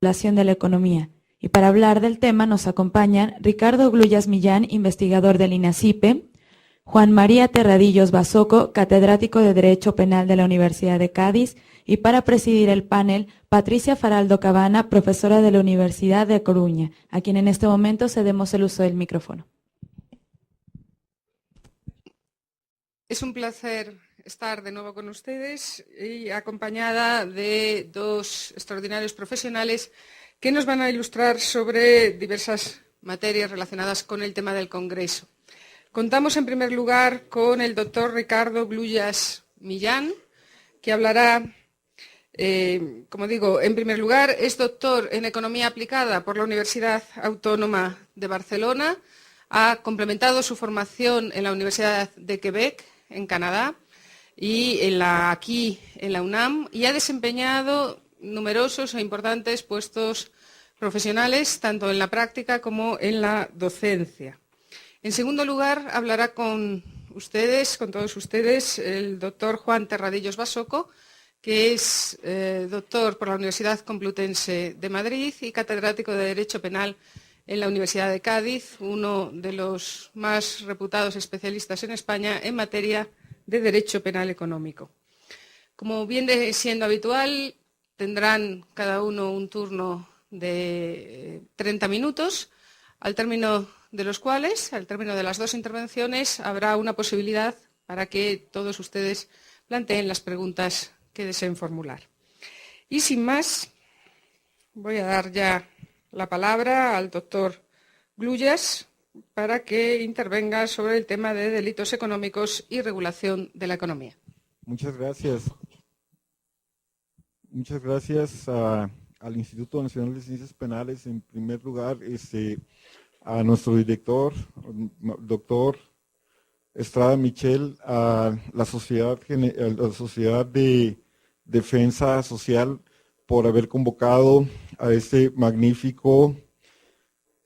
regulación de la economía. Y para hablar del tema nos acompañan Ricardo Gluyas Millán, investigador del INACIPE, Juan María Terradillos Basoco, catedrático de Derecho Penal de la Universidad de Cádiz, y para presidir el panel, Patricia Faraldo Cabana, profesora de la Universidad de Coruña, a quien en este momento cedemos el uso del micrófono. Es un placer estar de nuevo con ustedes y acompañada de dos extraordinarios profesionales que nos van a ilustrar sobre diversas materias relacionadas con el tema del Congreso. Contamos en primer lugar con el doctor Ricardo Gluyas Millán, que hablará, como digo, en primer lugar, es doctor en Economía Aplicada por la Universidad Autónoma de Barcelona, ha complementado su formación en la Universidad de Quebec, en Canadá, y aquí en la UNAM, y ha desempeñado numerosos e importantes puestos profesionales, tanto en la práctica como en la docencia. En segundo lugar, hablará con todos ustedes, el doctor Juan Terradillos Basoco, que es doctor por la Universidad Complutense de Madrid y catedrático de Derecho Penal en la Universidad de Cádiz, uno de los más reputados especialistas en España en materia de Derecho Penal Económico. Como viene siendo habitual, tendrán cada uno un turno de 30 minutos, al término de los cuales, al término de las dos intervenciones, habrá una posibilidad para que todos ustedes planteen las preguntas que deseen formular. Y sin más, voy a dar ya la palabra al doctor Gluyas para que intervenga sobre el tema de delitos económicos y regulación de la economía. Muchas gracias. Muchas gracias al Instituto Nacional de Ciencias Penales, en primer lugar, a nuestro director, doctor Estrada Michel, a la Sociedad de Defensa Social por haber convocado a este magnífico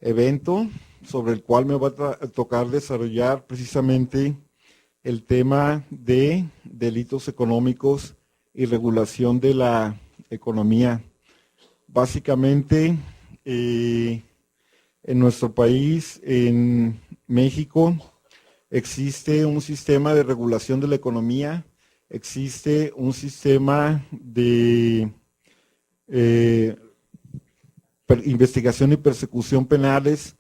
evento sobre el cual me va a tocar desarrollar precisamente el tema de delitos económicos y regulación de la economía. Básicamente, en nuestro país, en México, existe un sistema de regulación de la economía, existe un sistema de investigación y persecución penales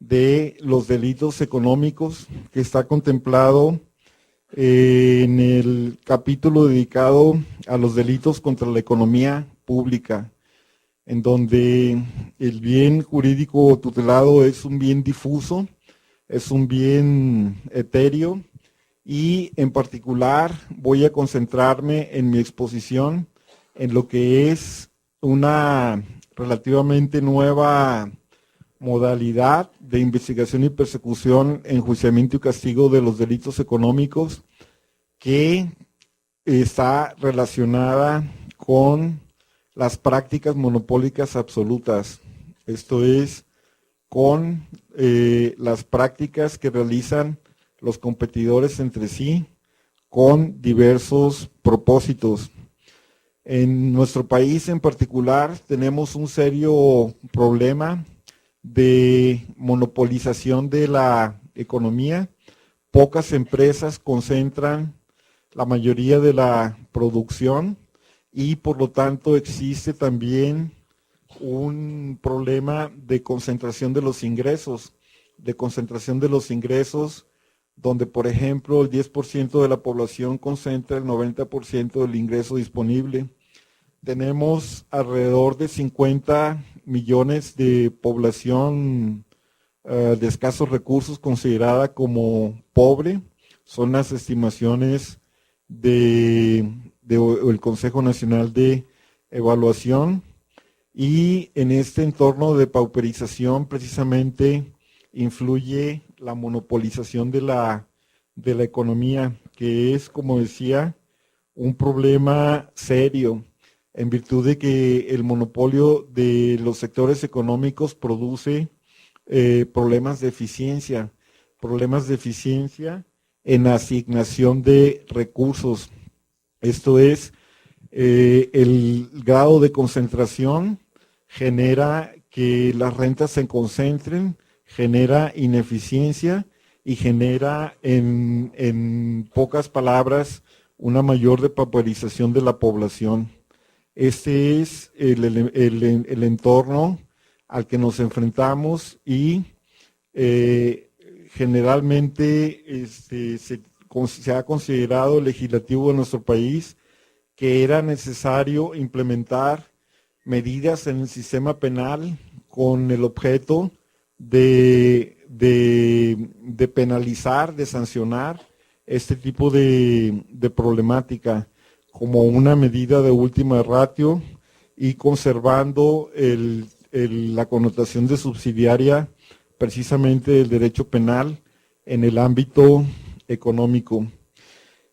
de los delitos económicos que está contemplado en el capítulo dedicado a los delitos contra la economía pública, en donde el bien jurídico tutelado es un bien difuso, es un bien etéreo, y en particular voy a concentrarme en mi exposición en lo que es una relativamente nueva modalidad de investigación y persecución, enjuiciamiento y castigo de los delitos económicos, que está relacionada con las prácticas monopólicas absolutas, esto es, con las prácticas que realizan los competidores entre sí con diversos propósitos. En nuestro país en particular tenemos un serio problema de monopolización de la economía. Pocas empresas concentran la mayoría de la producción y por lo tanto existe también un problema de concentración de los ingresos, donde por ejemplo el 10% de la población concentra el 90% del ingreso disponible. Tenemos alrededor de 50 millones de población de escasos recursos considerada como pobre. Son las estimaciones del Consejo Nacional de Evaluación. Y en este entorno de pauperización precisamente influye la monopolización de la economía, que es, como decía, un problema serio, en virtud de que el monopolio de los sectores económicos produce problemas de eficiencia en asignación de recursos. Esto es, el grado de concentración genera que las rentas se concentren, genera ineficiencia y genera, en pocas palabras, una mayor depauperización de la población. Este es el entorno al que nos enfrentamos y generalmente se ha considerado el legislativo de nuestro país que era necesario implementar medidas en el sistema penal con el objeto de penalizar, de sancionar este tipo de problemática como una medida de última ratio y conservando la connotación de subsidiaria precisamente del derecho penal en el ámbito económico.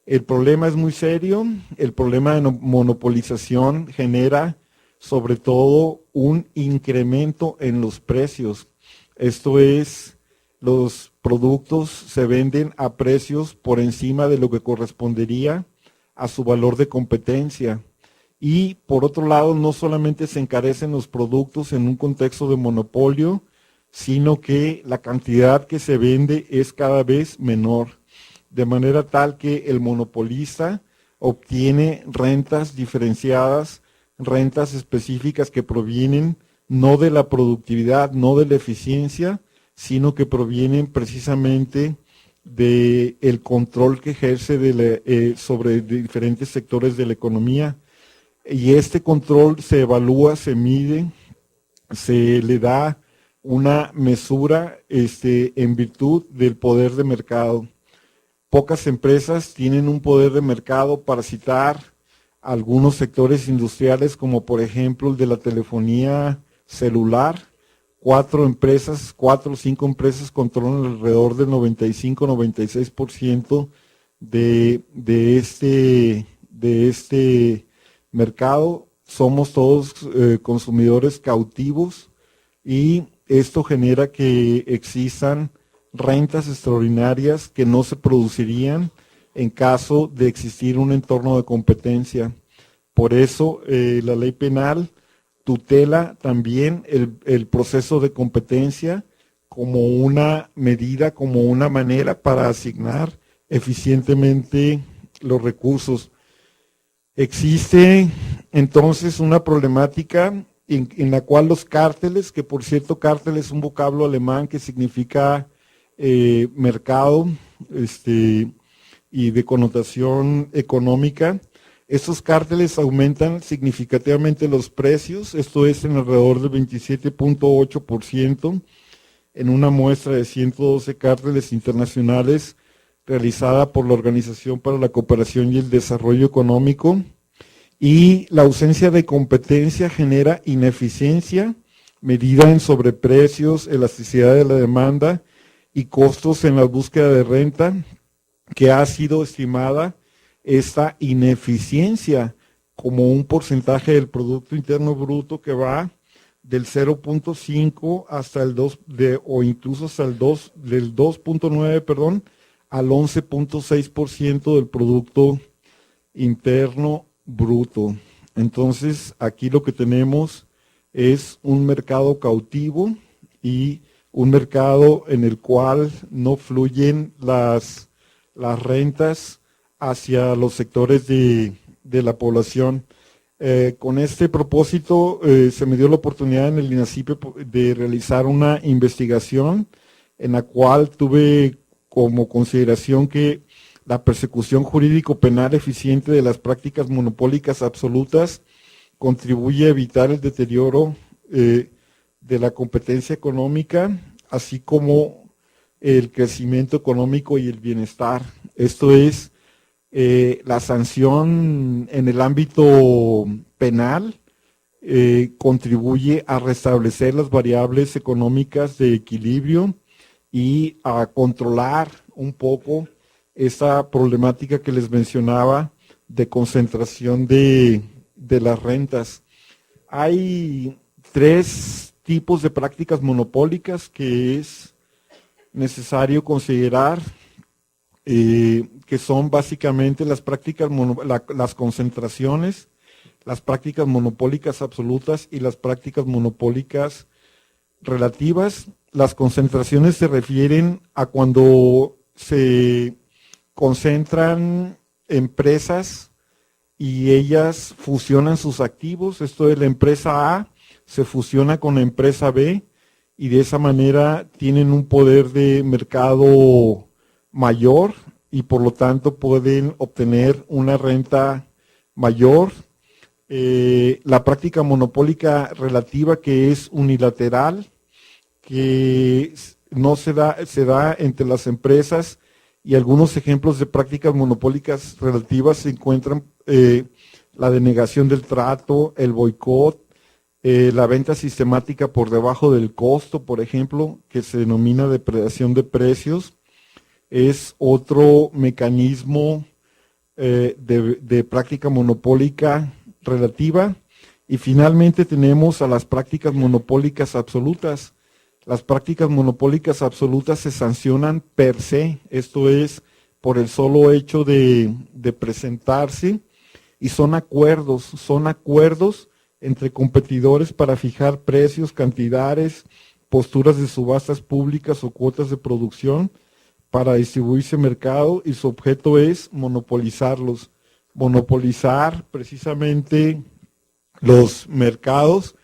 El problema es muy serio, el problema de monopolización genera sobre todo un incremento en los precios. Esto es, los productos se venden a precios por encima de lo que correspondería a su valor de competencia. Y por otro lado, no solamente se encarecen los productos en un contexto de monopolio, sino que la cantidad que se vende es cada vez menor, de manera tal que el monopolista obtiene rentas diferenciadas, rentas específicas que provienen no de la productividad, no de la eficiencia, sino que provienen precisamente del control que ejerce sobre diferentes sectores de la economía. Y este control se evalúa, se mide, se le da una mesura en virtud del poder de mercado. Pocas empresas tienen un poder de mercado, para citar algunos sectores industriales, como por ejemplo el de la telefonía celular. 4 o 5 empresas controlan alrededor del 95-96% de este mercado. Somos todos consumidores cautivos y esto genera que existan rentas extraordinarias que no se producirían en caso de existir un entorno de competencia. Por eso la ley penal tutela también el proceso de competencia como una medida, como una manera para asignar eficientemente los recursos. Existe entonces una problemática en la cual los cárteles, que por cierto cártel es un vocablo alemán que significa mercado y de connotación económica, estos cárteles aumentan significativamente los precios, esto es en alrededor del 27.8% en una muestra de 112 cárteles internacionales realizada por la Organización para la Cooperación y el Desarrollo Económico. Y la ausencia de competencia genera ineficiencia, medida en sobreprecios, elasticidad de la demanda y costos en la búsqueda de renta, que ha sido estimada esta ineficiencia como un porcentaje del Producto Interno Bruto que va del 0.5 hasta el 2, o incluso hasta del 2.9, al 11.6% del Producto Interno Bruto. Entonces, aquí lo que tenemos es un mercado cautivo y un mercado en el cual no fluyen las rentas hacia los sectores de la población. Con este propósito se me dio la oportunidad en el INACYPE de realizar una investigación en la cual tuve como consideración que la persecución jurídico-penal eficiente de las prácticas monopólicas absolutas contribuye a evitar el deterioro de la competencia económica, así como el crecimiento económico y el bienestar. Esto es, la sanción en el ámbito penal contribuye a restablecer las variables económicas de equilibrio y a controlar un poco esa problemática que les mencionaba de concentración de las rentas. Hay 3 tipos de prácticas monopólicas que es necesario considerar, que son básicamente las prácticas, las concentraciones, las prácticas monopólicas absolutas y las prácticas monopólicas relativas. Las concentraciones se refieren a cuando se concentran empresas y ellas fusionan sus activos. Esto es, la empresa A se fusiona con la empresa B y de esa manera tienen un poder de mercado mayor y por lo tanto pueden obtener una renta mayor. La práctica monopólica relativa, que es unilateral, que no se da entre las empresas, y algunos ejemplos de prácticas monopólicas relativas se encuentran la denegación del trato, el boicot, la venta sistemática por debajo del costo, por ejemplo, que se denomina depredación de precios, es otro mecanismo de práctica monopólica relativa. Y finalmente tenemos a las prácticas monopólicas absolutas. Las prácticas monopólicas absolutas se sancionan per se, esto es, por el solo hecho de presentarse, y son acuerdos entre competidores para fijar precios, cantidades, posturas de subastas públicas o cuotas de producción para distribuirse mercado, y su objeto es monopolizarlos. Monopolizar precisamente los mercados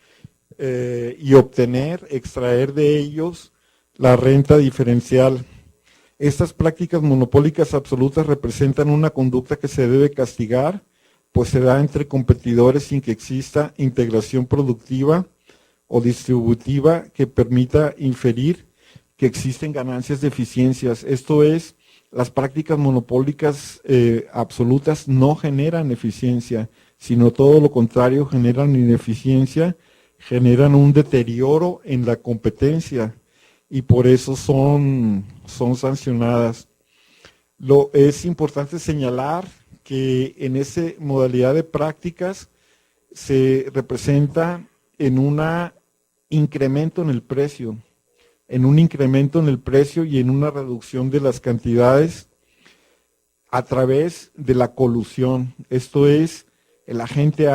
y extraer de ellos la renta diferencial. Estas prácticas monopólicas absolutas representan una conducta que se debe castigar, pues se da entre competidores sin que exista integración productiva o distributiva que permita inferir que existen ganancias de eficiencias. Esto es, las prácticas monopólicas absolutas no generan eficiencia, sino todo lo contrario, generan ineficiencia, generan un deterioro en la competencia y por eso son sancionadas. Es importante señalar que en esa modalidad de prácticas se representa en un incremento en el precio, y en una reducción de las cantidades a través de la colusión. Esto es, el agente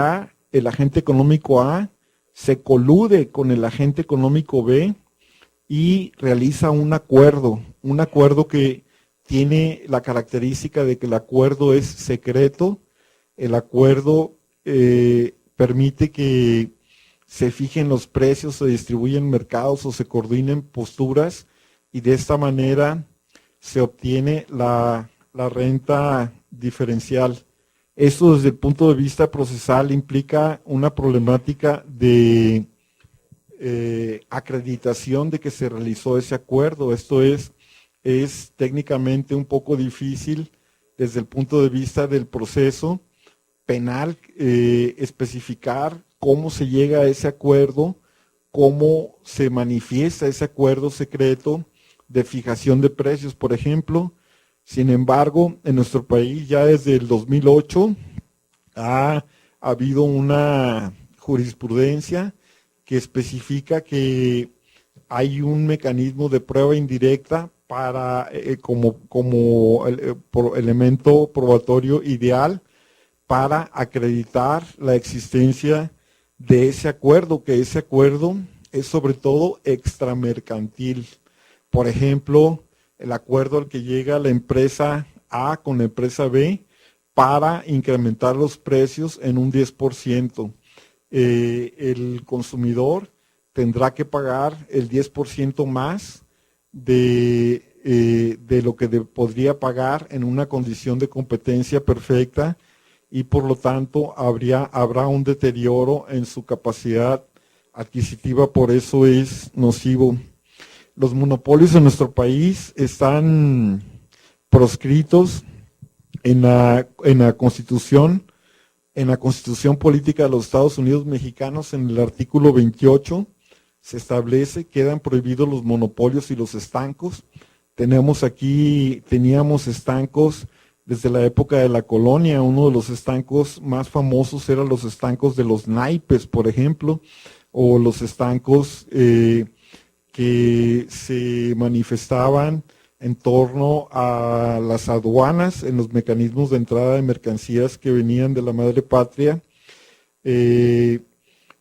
económico A se colude con el agente económico B y realiza un acuerdo que tiene la característica de que el acuerdo es secreto. El acuerdo permite que se fijen los precios, se distribuyen mercados o se coordinen posturas, y de esta manera se obtiene la renta diferencial. Esto desde el punto de vista procesal implica una problemática de acreditación de que se realizó ese acuerdo. Esto es técnicamente un poco difícil desde el punto de vista del proceso penal especificar cómo se llega a ese acuerdo, cómo se manifiesta ese acuerdo secreto de fijación de precios, por ejemplo. Sin embargo, en nuestro país ya desde el 2008 ha habido una jurisprudencia que especifica que hay un mecanismo de prueba indirecta para como elemento probatorio ideal para acreditar la existencia de ese acuerdo, que ese acuerdo es sobre todo extramercantil. Por ejemplo, el acuerdo al que llega la empresa A con la empresa B para incrementar los precios en un 10%. El consumidor tendrá que pagar el 10% más de lo que podría pagar en una condición de competencia perfecta, y por lo tanto habrá un deterioro en su capacidad adquisitiva, por eso es nocivo. Los monopolios en nuestro país están proscritos en la Constitución Política de los Estados Unidos Mexicanos. En el artículo 28 se establece, quedan prohibidos los monopolios y los estancos. Teníamos estancos desde la época de la colonia. Uno de los estancos más famosos eran los estancos de los naipes, por ejemplo, o los estancos que se manifestaban en torno a las aduanas, en los mecanismos de entrada de mercancías que venían de la madre patria.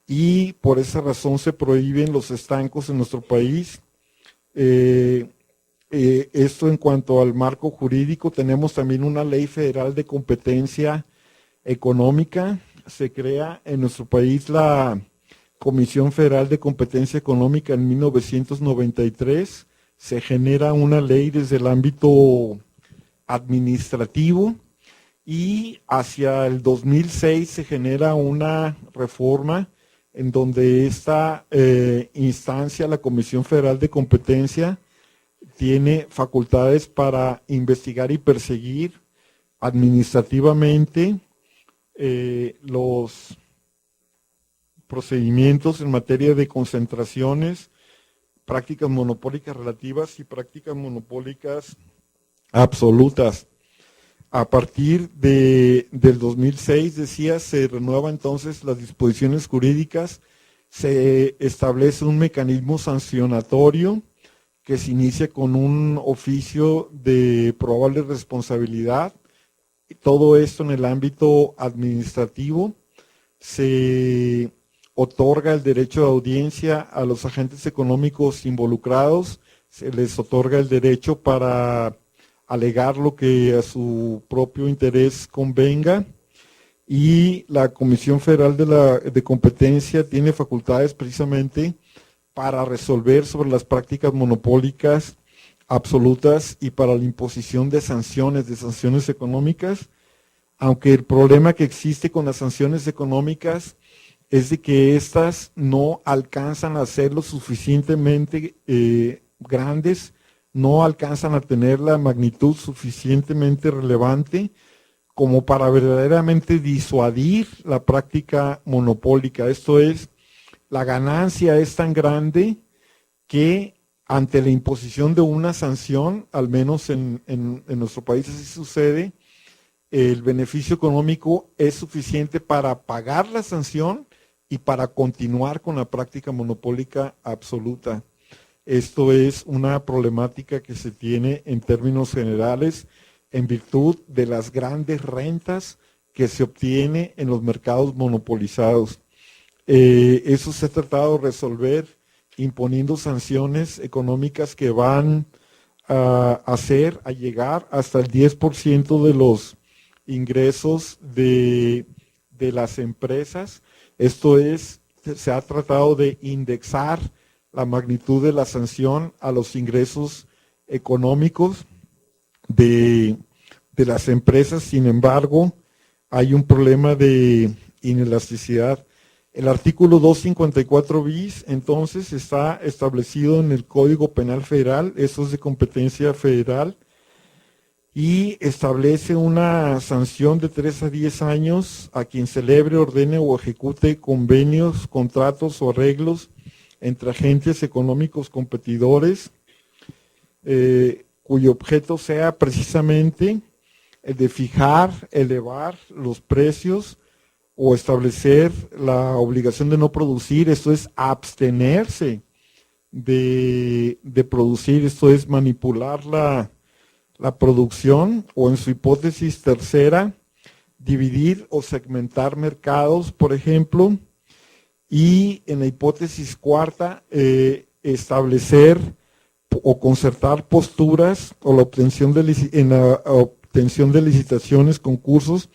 y por esa razón se prohíben los estancos en nuestro país. Esto en cuanto al marco jurídico. Tenemos también una ley federal de competencia económica. Se crea en nuestro país la Comisión Federal de Competencia Económica en 1993. Se genera una ley desde el ámbito administrativo y hacia el 2006 se genera una reforma en donde esta instancia, la Comisión Federal de Competencia, tiene facultades para investigar y perseguir administrativamente los procedimientos en materia de concentraciones, prácticas monopólicas relativas y prácticas monopólicas absolutas. A partir del 2006, decía, se renueva entonces las disposiciones jurídicas, se establece un mecanismo sancionatorio que se inicia con un oficio de probable responsabilidad. Todo esto en el ámbito administrativo. Se otorga el derecho de audiencia a los agentes económicos involucrados, se les otorga el derecho para alegar lo que a su propio interés convenga, y la Comisión Federal de Competencia tiene facultades precisamente para resolver sobre las prácticas monopólicas absolutas y para la imposición de sanciones económicas, aunque el problema que existe con las sanciones económicas es de que éstas no alcanzan a ser lo suficientemente grandes, no alcanzan a tener la magnitud suficientemente relevante como para verdaderamente disuadir la práctica monopólica. Esto es, la ganancia es tan grande que ante la imposición de una sanción, al menos en nuestro país así sucede, el beneficio económico es suficiente para pagar la sanción y para continuar con la práctica monopólica absoluta. Esto es una problemática que se tiene en términos generales en virtud de las grandes rentas que se obtiene en los mercados monopolizados. Eso se ha tratado de resolver imponiendo sanciones económicas que van a llegar hasta el 10% de los ingresos de las empresas. Esto es, se ha tratado de indexar la magnitud de la sanción a los ingresos económicos de las empresas. Sin embargo, hay un problema de inelasticidad. El artículo 254 bis, entonces, está establecido en el Código Penal Federal, eso es de competencia federal, y establece una sanción de 3 a 10 años a quien celebre, ordene o ejecute convenios, contratos o arreglos entre agentes económicos competidores, cuyo objeto sea precisamente el de fijar, elevar los precios o establecer la obligación de no producir, esto es abstenerse de producir, esto es manipular la producción, o en su hipótesis tercera, dividir o segmentar mercados, por ejemplo, y en la hipótesis cuarta, establecer o concertar posturas o la obtención de licitaciones, concursos,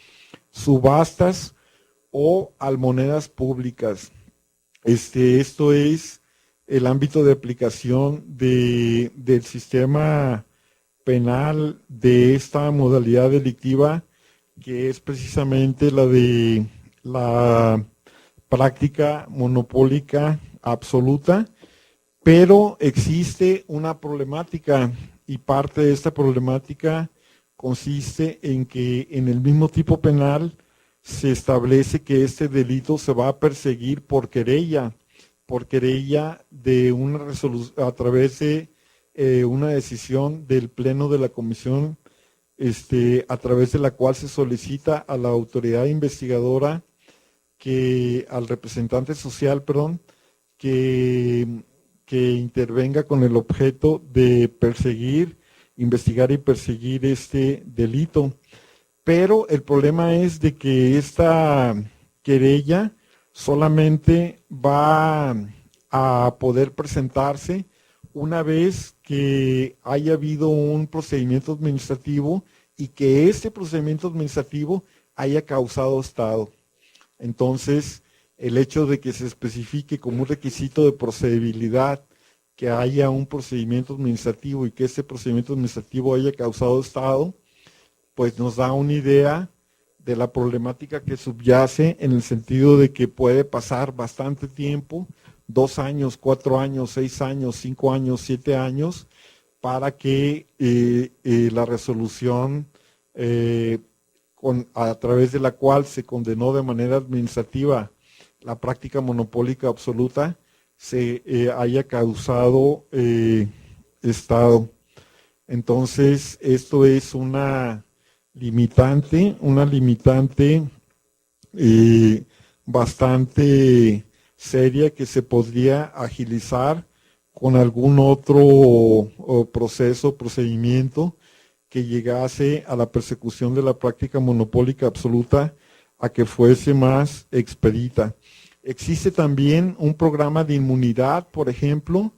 subastas o almonedas públicas. Esto es el ámbito de aplicación del sistema penal de esta modalidad delictiva, que es precisamente la de la práctica monopólica absoluta. Pero existe una problemática, y parte de esta problemática consiste en que en el mismo tipo penal se establece que este delito se va a perseguir por querella de una resolución a través de una decisión del Pleno de la Comisión, a través de la cual se solicita a la autoridad investigadora, al representante social, que intervenga con el objeto de investigar y perseguir este delito. Pero el problema es de que esta querella solamente va a poder presentarse una vez que haya habido un procedimiento administrativo y que ese procedimiento administrativo haya causado estado. Entonces, el hecho de que se especifique como un requisito de procedibilidad que haya un procedimiento administrativo y que ese procedimiento administrativo haya causado estado, pues nos da una idea de la problemática que subyace, en el sentido de que puede pasar bastante tiempo, 2 años, 4 años, 6 años, 5 años, 7 años, para que la resolución a través de la cual se condenó de manera administrativa la práctica monopólica absoluta se haya causado estado. Entonces, esto es una limitante bastante seria, que se podría agilizar con algún otro procedimiento que llegase a la persecución de la práctica monopólica absoluta a que fuese más expedita. Existe también un programa de inmunidad, por ejemplo,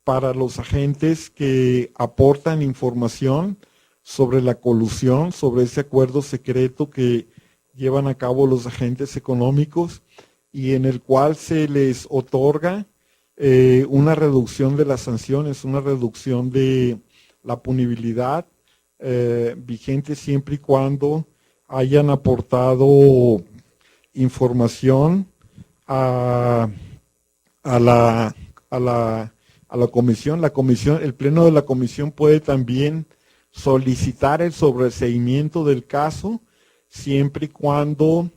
para los agentes que aportan información sobre la colusión, sobre ese acuerdo secreto que llevan a cabo los agentes económicos, y en el cual se les otorga una reducción de las sanciones, una reducción de la punibilidad, vigente siempre y cuando hayan aportado información a la comisión. El pleno de la comisión puede también solicitar el sobreseimiento del caso, siempre y cuando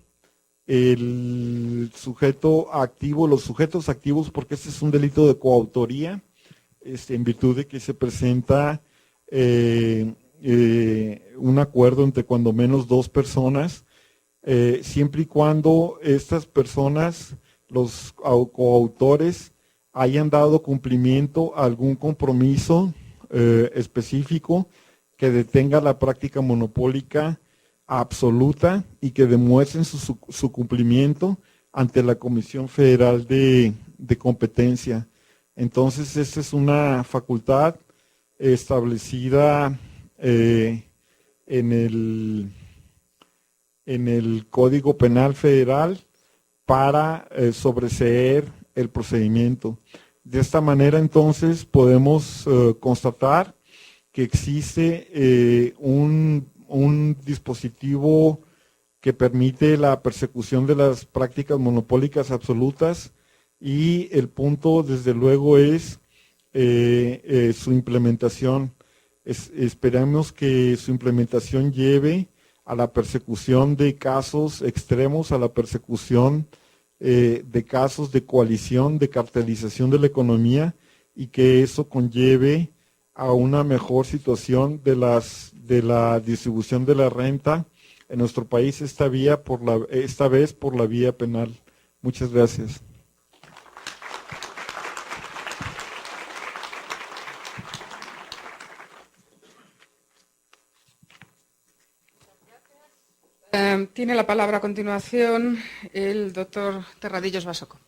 el sujeto activo, los sujetos activos, porque este es un delito de coautoría, en virtud de que se presenta un acuerdo entre cuando menos 2 personas, siempre y cuando estas personas, los coautores, hayan dado cumplimiento a algún compromiso específico que detenga la práctica monopólica absoluta y que demuestren su cumplimiento ante la Comisión Federal de Competencia. Entonces, esta es una facultad establecida en el Código Penal Federal para sobreseer el procedimiento. De esta manera, entonces, podemos constatar que existe un dispositivo que permite la persecución de las prácticas monopólicas absolutas, y el punto, desde luego, es su implementación. Esperamos que su implementación lleve a la persecución de casos extremos, a la persecución de casos de coalición, de cartelización de la economía, y que eso conlleve a una mejor situación de la distribución de la renta en nuestro país, esta vez por la vía penal. Muchas gracias. Tiene la palabra a continuación el doctor Terradillos Basoco.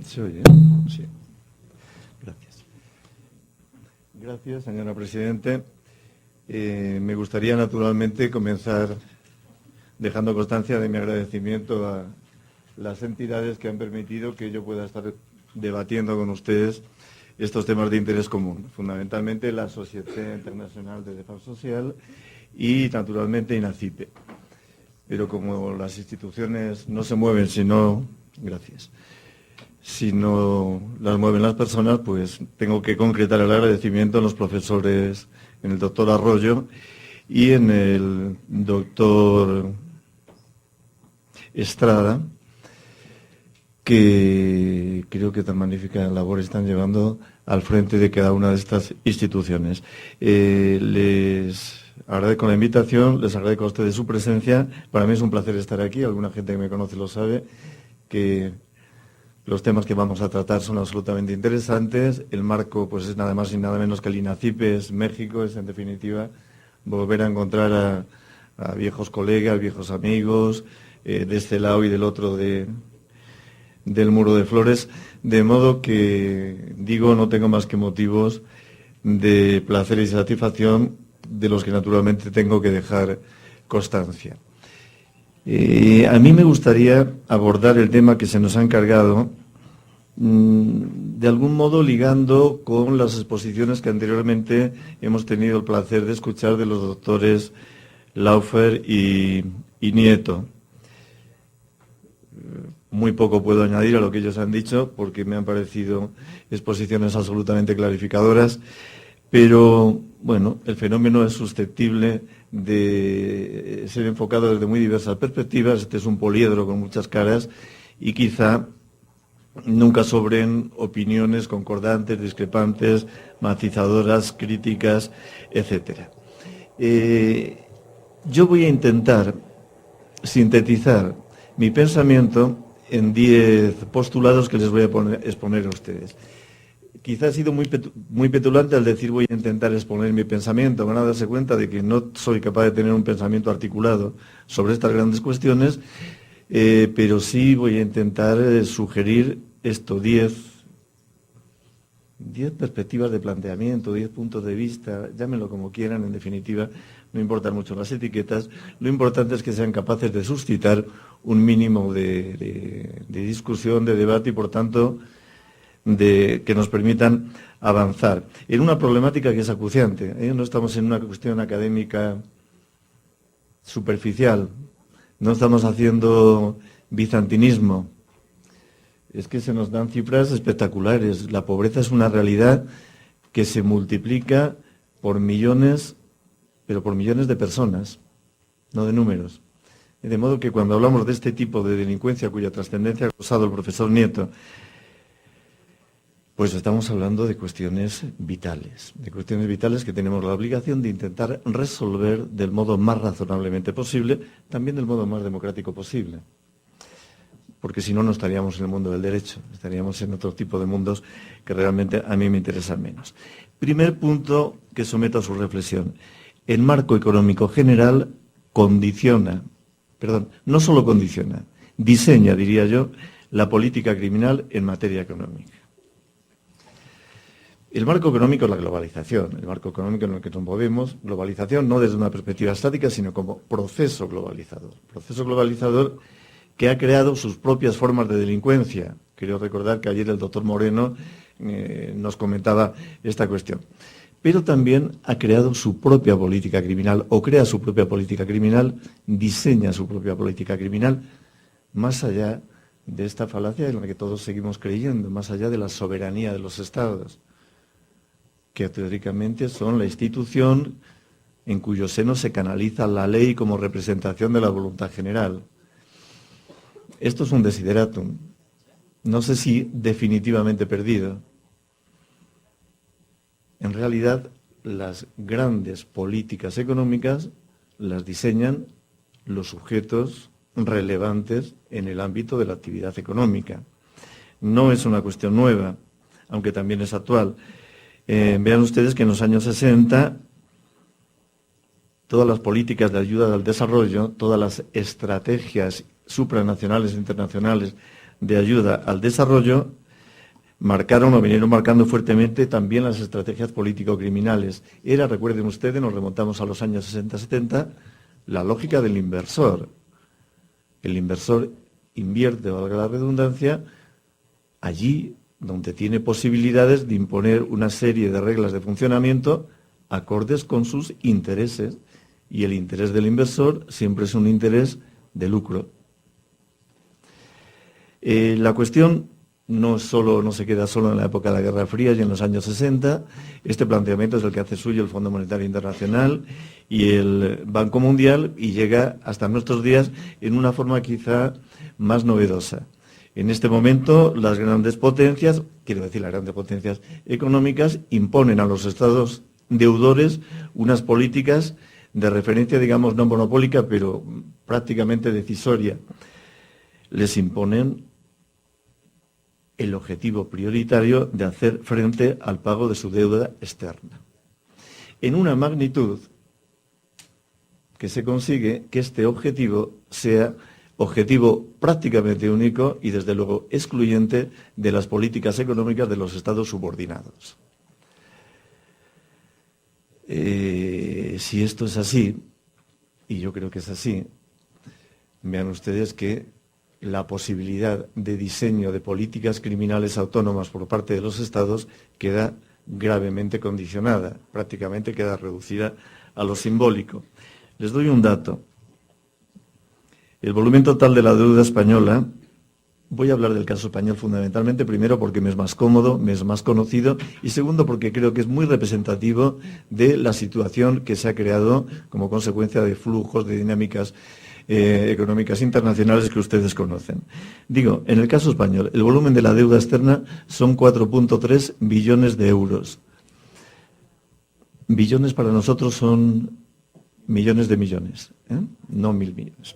¿Se oye? Sí. Gracias. Gracias, señora Presidente. Me gustaría, naturalmente, comenzar dejando constancia de mi agradecimiento a las entidades que han permitido que yo pueda estar debatiendo con ustedes estos temas de interés común, fundamentalmente la Sociedad Internacional de Defensa Social y, naturalmente, INACIPE. Pero como las instituciones no se mueven si no las mueven las personas, pues tengo que concretar el agradecimiento en los profesores, en el doctor Arroyo y en el doctor Estrada, que creo que tan magnífica labor están llevando al frente de cada una de estas instituciones. Les agradezco la invitación, les agradezco a ustedes su presencia. Para mí es un placer estar aquí. Alguna gente que me conoce lo sabe, que los temas que vamos a tratar son absolutamente interesantes. El marco pues es nada más y nada menos que el INACIPE, es México, es en definitiva volver a encontrar a viejos colegas, viejos amigos, de este lado y del otro del Muro de Flores. De modo que, digo, no tengo más que motivos de placer y satisfacción, de los que naturalmente tengo que dejar constancia. A mí me gustaría abordar el tema que se nos ha encargado, de algún modo ligando con las exposiciones que anteriormente hemos tenido el placer de escuchar de los doctores Laufer y Nieto. Muy poco puedo añadir a lo que ellos han dicho, porque me han parecido exposiciones absolutamente clarificadoras, pero bueno, el fenómeno es susceptible de ser enfocado desde muy diversas perspectivas. Este es un poliedro con muchas caras y quizá nunca sobren opiniones concordantes, discrepantes, matizadoras, críticas, etcétera. Yo voy a intentar sintetizar mi pensamiento en 10 postulados que les voy a exponer a ustedes. Quizá he sido muy petulante al decir voy a intentar exponer mi pensamiento. Van a darse cuenta de que no soy capaz de tener un pensamiento articulado sobre estas grandes cuestiones, pero sí voy a intentar sugerir esto, 10 perspectivas de planteamiento, 10 puntos de vista, llámenlo como quieran, en definitiva, no importan mucho las etiquetas. Lo importante es que sean capaces de suscitar un mínimo de discusión, de debate y, por tanto, que nos permitan avanzar en una problemática que es acuciante. No estamos en una cuestión académica superficial, no estamos haciendo bizantinismo. Es que se nos dan cifras espectaculares. La pobreza es una realidad que se multiplica por millones, pero por millones de personas, no de números. De modo que cuando hablamos de este tipo de delincuencia, cuya trascendencia ha causado el profesor Nieto, pues estamos hablando de cuestiones vitales que tenemos la obligación de intentar resolver del modo más razonablemente posible, también del modo más democrático posible. Porque si no, no estaríamos en el mundo del derecho, estaríamos en otro tipo de mundos que realmente a mí me interesan menos. Primer punto que someto a su reflexión. El marco económico general no solo condiciona, diseña, diría yo, la política criminal en materia económica. El marco económico es la globalización, el marco económico en el que nos movemos, globalización no desde una perspectiva estática, sino como proceso globalizador que ha creado sus propias formas de delincuencia. Quiero recordar que ayer el doctor Moreno nos comentaba esta cuestión. Pero también ha creado su propia política criminal, o crea su propia política criminal, diseña su propia política criminal, más allá de esta falacia en la que todos seguimos creyendo, más allá de la soberanía de los Estados, que teóricamente son la institución en cuyo seno se canaliza la ley como representación de la voluntad general. Esto es un desideratum, no sé si definitivamente perdido. En realidad, las grandes políticas económicas las diseñan los sujetos relevantes en el ámbito de la actividad económica. No es una cuestión nueva, aunque también es actual. Vean ustedes que en los años 60 todas las políticas de ayuda al desarrollo, todas las estrategias supranacionales e internacionales de ayuda al desarrollo marcaron o vinieron marcando fuertemente también las estrategias político-criminales. Era, recuerden ustedes, nos remontamos a los años 60-70, la lógica del inversor. El inversor invierte, valga la redundancia, allí donde tiene posibilidades de imponer una serie de reglas de funcionamiento acordes con sus intereses. Y el interés del inversor siempre es un interés de lucro. La cuestión no se queda solo en la época de la Guerra Fría y en los años 60. Este planteamiento es el que hace suyo el Fondo Monetario Internacional y el Banco Mundial y llega hasta nuestros días en una forma quizá más novedosa. En este momento las grandes potencias, quiero decir las grandes potencias económicas, imponen a los estados deudores unas políticas de referencia, digamos, no monopólica, pero prácticamente decisoria, les imponen el objetivo prioritario de hacer frente al pago de su deuda externa, en una magnitud que se consigue que este objetivo sea objetivo prácticamente único y, desde luego, excluyente de las políticas económicas de los estados subordinados. Si esto es así, y yo creo que es así, vean ustedes que la posibilidad de diseño de políticas criminales autónomas por parte de los estados queda gravemente condicionada, prácticamente queda reducida a lo simbólico. Les doy un dato. El volumen total de la deuda española, voy a hablar del caso español fundamentalmente, primero porque me es más cómodo, me es más conocido, y segundo porque creo que es muy representativo de la situación que se ha creado como consecuencia de flujos, de dinámicas económicas internacionales que ustedes conocen. Digo, en el caso español, el volumen de la deuda externa son 4,3 billones de euros. Billones para nosotros son millones de millones, no 1.000 millones.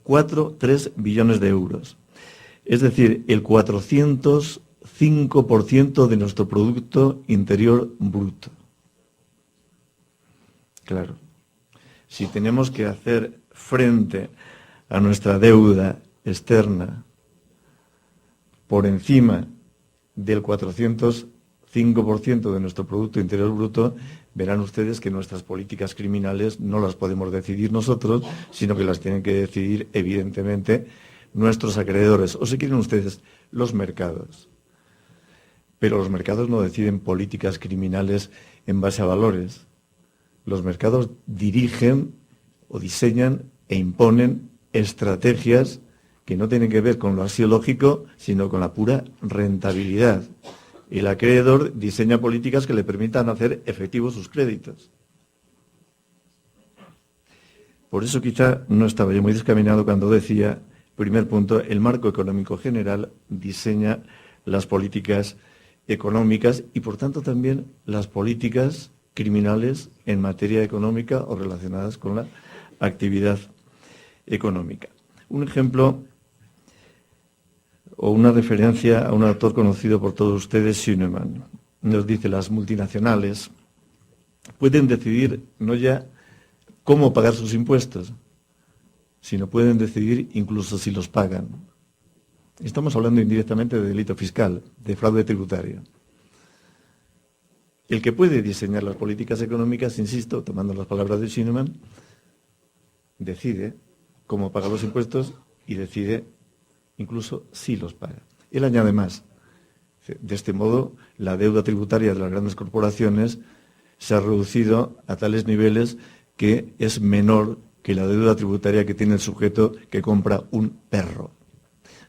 4,3 billones de euros. Es decir, el 405% de nuestro Producto Interior Bruto. Claro, si tenemos que hacer frente a nuestra deuda externa por encima del 405% de nuestro Producto Interior Bruto, verán ustedes que nuestras políticas criminales no las podemos decidir nosotros, sino que las tienen que decidir, evidentemente, nuestros acreedores, o si quieren ustedes, los mercados. Pero los mercados no deciden políticas criminales en base a valores. Los mercados dirigen o diseñan e imponen estrategias que no tienen que ver con lo axiológico, sino con la pura rentabilidad. El acreedor diseña políticas que le permitan hacer efectivos sus créditos. Por eso quizá no estaba yo muy descaminado cuando decía, primer punto, el marco económico general diseña las políticas económicas y, por tanto, también las políticas criminales en materia económica o relacionadas con la actividad económica. Un ejemplo o una referencia a un autor conocido por todos ustedes, Schunemann. Nos dice, las multinacionales pueden decidir no ya cómo pagar sus impuestos, sino pueden decidir incluso si los pagan. Estamos hablando indirectamente de delito fiscal, de fraude tributario. El que puede diseñar las políticas económicas, insisto, tomando las palabras de Schunemann, decide cómo pagar los impuestos y decide incluso si los paga. Él añade más. De este modo, la deuda tributaria de las grandes corporaciones se ha reducido a tales niveles que es menor que la deuda tributaria que tiene el sujeto que compra un perro.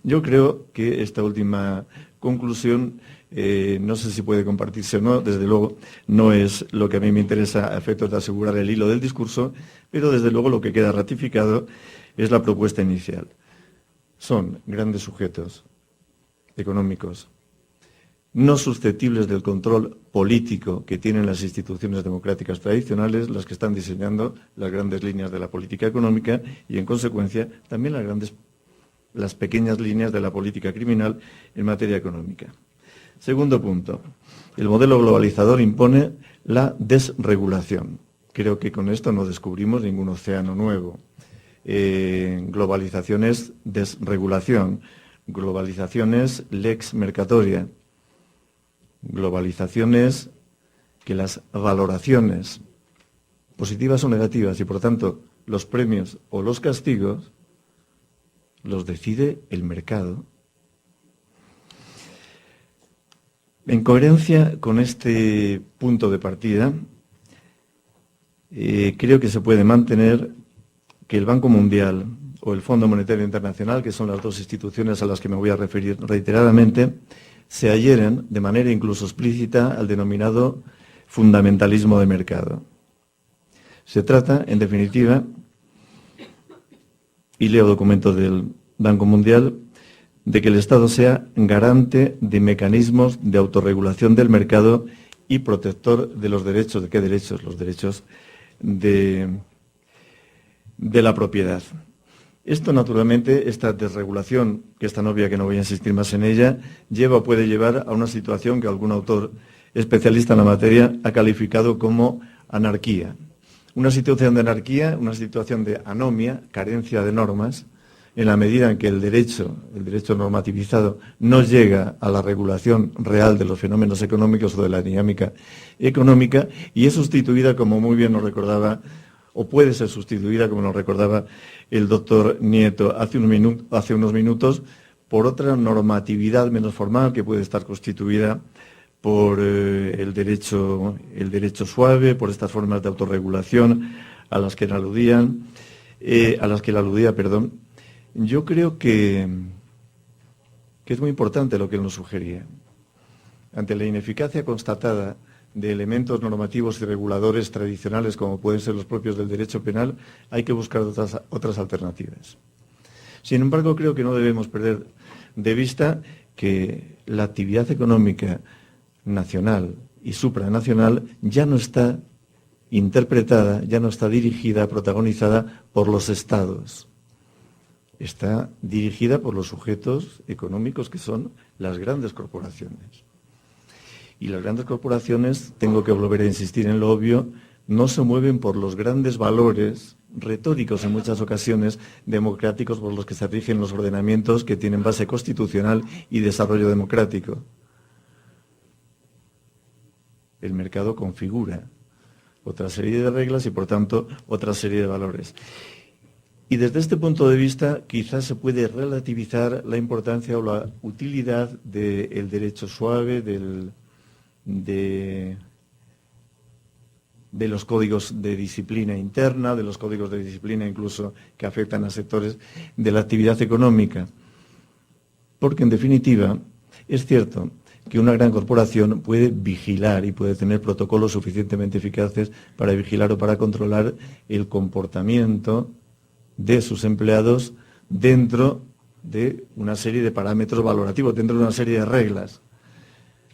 Yo creo que esta última conclusión, no sé si puede compartirse o no, desde luego no es lo que a mí me interesa a efectos de asegurar el hilo del discurso, pero desde luego lo que queda ratificado es la propuesta inicial. Son grandes sujetos económicos no susceptibles del control político que tienen las instituciones democráticas tradicionales, las que están diseñando las grandes líneas de la política económica y, en consecuencia, también las pequeñas líneas de la política criminal en materia económica. Segundo punto, el modelo globalizador impone la desregulación. Creo que con esto no descubrimos ningún océano nuevo. Globalización es desregulación, globalización es lex mercatoria, globalización es que las valoraciones, positivas o negativas, y por tanto los premios o los castigos, los decide el mercado. En coherencia con este punto de partida, creo que se puede mantener que el Banco Mundial o el Fondo Monetario Internacional, que son las dos instituciones a las que me voy a referir reiteradamente, se adhieren de manera incluso explícita al denominado fundamentalismo de mercado. Se trata, en definitiva, y leo documentos del Banco Mundial, de que el Estado sea garante de mecanismos de autorregulación del mercado y protector de los derechos. ¿De qué derechos? Los derechos de de la propiedad. Esto, naturalmente, esta desregulación, que es tan obvia que no voy a insistir más en ella, lleva o puede llevar a una situación que algún autor especialista en la materia ha calificado como anarquía. Una situación de anarquía, una situación de anomia, carencia de normas, en la medida en que el derecho normativizado no llega a la regulación real de los fenómenos económicos o de la dinámica económica, y es sustituida, como muy bien nos recordaba, o puede ser sustituida, como nos recordaba el doctor Nieto hace unos minutos, por otra normatividad menos formal que puede estar constituida por el derecho suave, por estas formas de autorregulación a las que él aludía. Yo creo que es muy importante lo que él nos sugería. Ante la ineficacia constatada de elementos normativos y reguladores tradicionales, como pueden ser los propios del derecho penal, hay que buscar otras alternativas. Sin embargo, creo que no debemos perder de vista que la actividad económica nacional y supranacional ya no está interpretada, ya no está dirigida, protagonizada por los estados. Está dirigida por los sujetos económicos que son las grandes corporaciones. Y las grandes corporaciones, tengo que volver a insistir en lo obvio, no se mueven por los grandes valores retóricos en muchas ocasiones, democráticos por los que se rigen los ordenamientos que tienen base constitucional y desarrollo democrático. El mercado configura otra serie de reglas y, por tanto, otra serie de valores. Y desde este punto de vista, quizás se puede relativizar la importancia o la utilidad del derecho suave, de los códigos de disciplina interna, de los códigos de disciplina incluso que afectan a sectores de la actividad económica. Porque, en definitiva, es cierto que una gran corporación puede vigilar y puede tener protocolos suficientemente eficaces para vigilar o para controlar el comportamiento de sus empleados dentro de una serie de parámetros valorativos, dentro de una serie de reglas,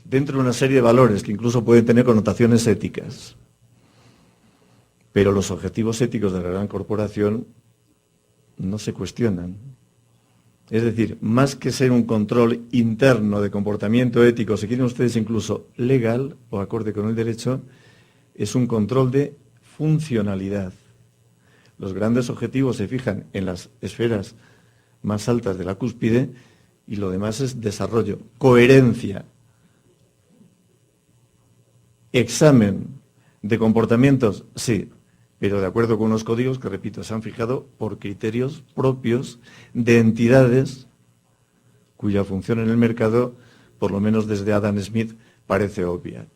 dentro de una serie de valores que incluso pueden tener connotaciones éticas. Pero los objetivos éticos de la gran corporación no se cuestionan. Es decir, más que ser un control interno de comportamiento ético, si quieren ustedes incluso legal o acorde con el derecho, es un control de funcionalidad. Los grandes objetivos se fijan en las esferas más altas de la cúspide y lo demás es desarrollo, coherencia, examen de comportamientos, sí, pero de acuerdo con unos códigos que, repito, se han fijado por criterios propios de entidades cuya función en el mercado, por lo menos desde Adam Smith, parece obvia.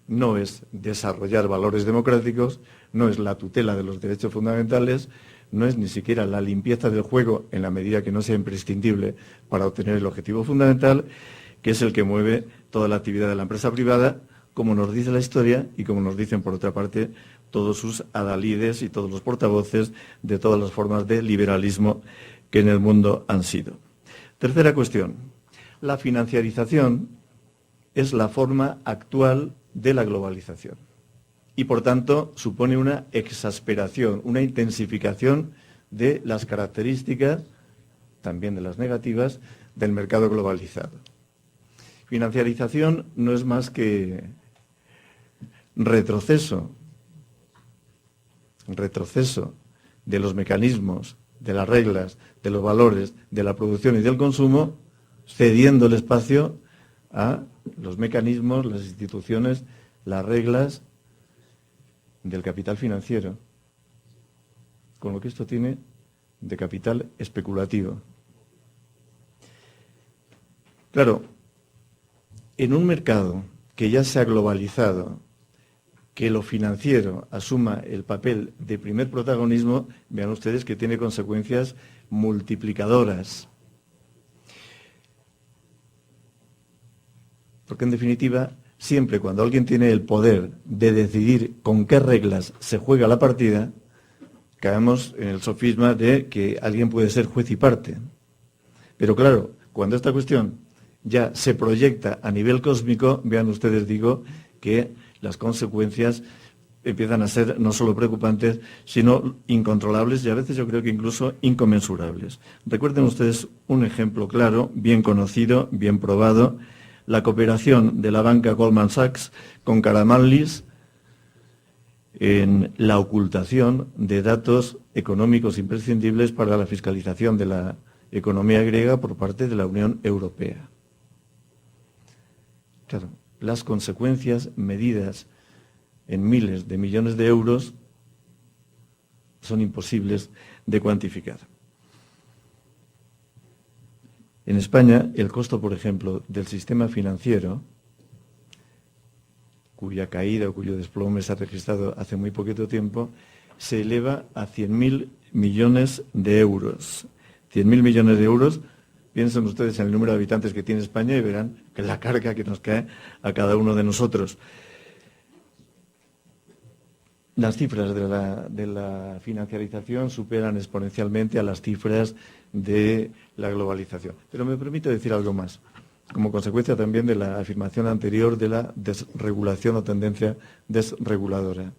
No es desarrollar valores democráticos, no es la tutela de los derechos fundamentales, no es ni siquiera la limpieza del juego en la medida que no sea imprescindible para obtener el objetivo fundamental, que es el que mueve toda la actividad de la empresa privada, como nos dice la historia y como nos dicen, por otra parte, todos sus adalides y todos los portavoces de todas las formas de liberalismo que en el mundo han sido. Tercera cuestión. La financiarización es la forma actual de la globalización y, por tanto, supone una exasperación, una intensificación de las características, también de las negativas, del mercado globalizado. Financiarización no es más que retroceso de los mecanismos, de las reglas, de los valores, de la producción y del consumo, cediendo el espacio a los mecanismos, las instituciones, las reglas del capital financiero, con lo que esto tiene de capital especulativo. Claro, en un mercado que ya se ha globalizado, que lo financiero asuma el papel de primer protagonismo, vean ustedes que tiene consecuencias multiplicadoras. Porque, en definitiva, siempre cuando alguien tiene el poder de decidir con qué reglas se juega la partida, caemos en el sofisma de que alguien puede ser juez y parte. Pero claro, cuando esta cuestión ya se proyecta a nivel cósmico, vean ustedes, digo, que las consecuencias empiezan a ser no solo preocupantes, sino incontrolables y a veces yo creo que incluso inconmensurables. Recuerden ustedes un ejemplo claro, bien conocido, bien probado, la cooperación de la banca Goldman Sachs con Karamanlis en la ocultación de datos económicos imprescindibles para la fiscalización de la economía griega por parte de la Unión Europea. Claro, las consecuencias medidas en miles de millones de euros son imposibles de cuantificar. En España, el costo, por ejemplo, del sistema financiero, cuya caída o cuyo desplome se ha registrado hace muy poquito tiempo, se eleva a 100.000 millones de euros. 100.000 millones de euros, piensen ustedes en el número de habitantes que tiene España y verán que la carga que nos cae a cada uno de nosotros. Las cifras de la financiarización superan exponencialmente a las cifras de la globalización. Pero me permito decir algo más, como consecuencia también de la afirmación anterior de la desregulación o tendencia desreguladora.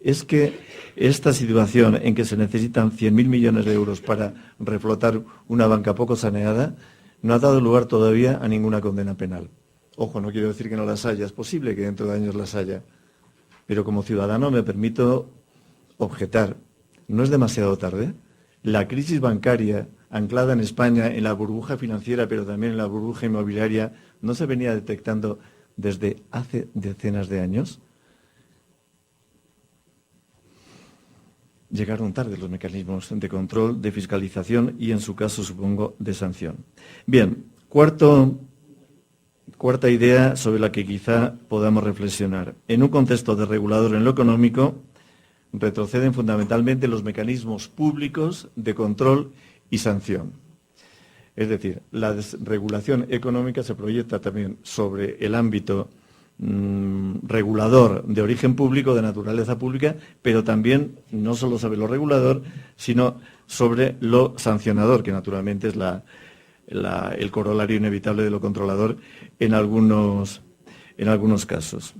Es que esta situación en que se necesitan 100.000 millones de euros para reflotar una banca poco saneada no ha dado lugar todavía a ninguna condena penal. Ojo, no quiero decir que no las haya, es posible que dentro de años las haya. Pero como ciudadano me permito objetar, ¿no es demasiado tarde? La crisis bancaria anclada en España, en la burbuja financiera, pero también en la burbuja inmobiliaria, ¿no se venía detectando desde hace decenas de años? Llegaron tarde los mecanismos de control, de fiscalización y, en su caso, supongo, de sanción. Bien, cuarta idea sobre la que quizá podamos reflexionar. En un contexto desregulador en lo económico, retroceden fundamentalmente los mecanismos públicos de control y sanción. Es decir, la desregulación económica se proyecta también sobre el ámbito regulador de origen público, de naturaleza pública, pero también no solo sobre lo regulador, sino sobre lo sancionador, que naturalmente es el corolario inevitable de lo controlador en algunos casos.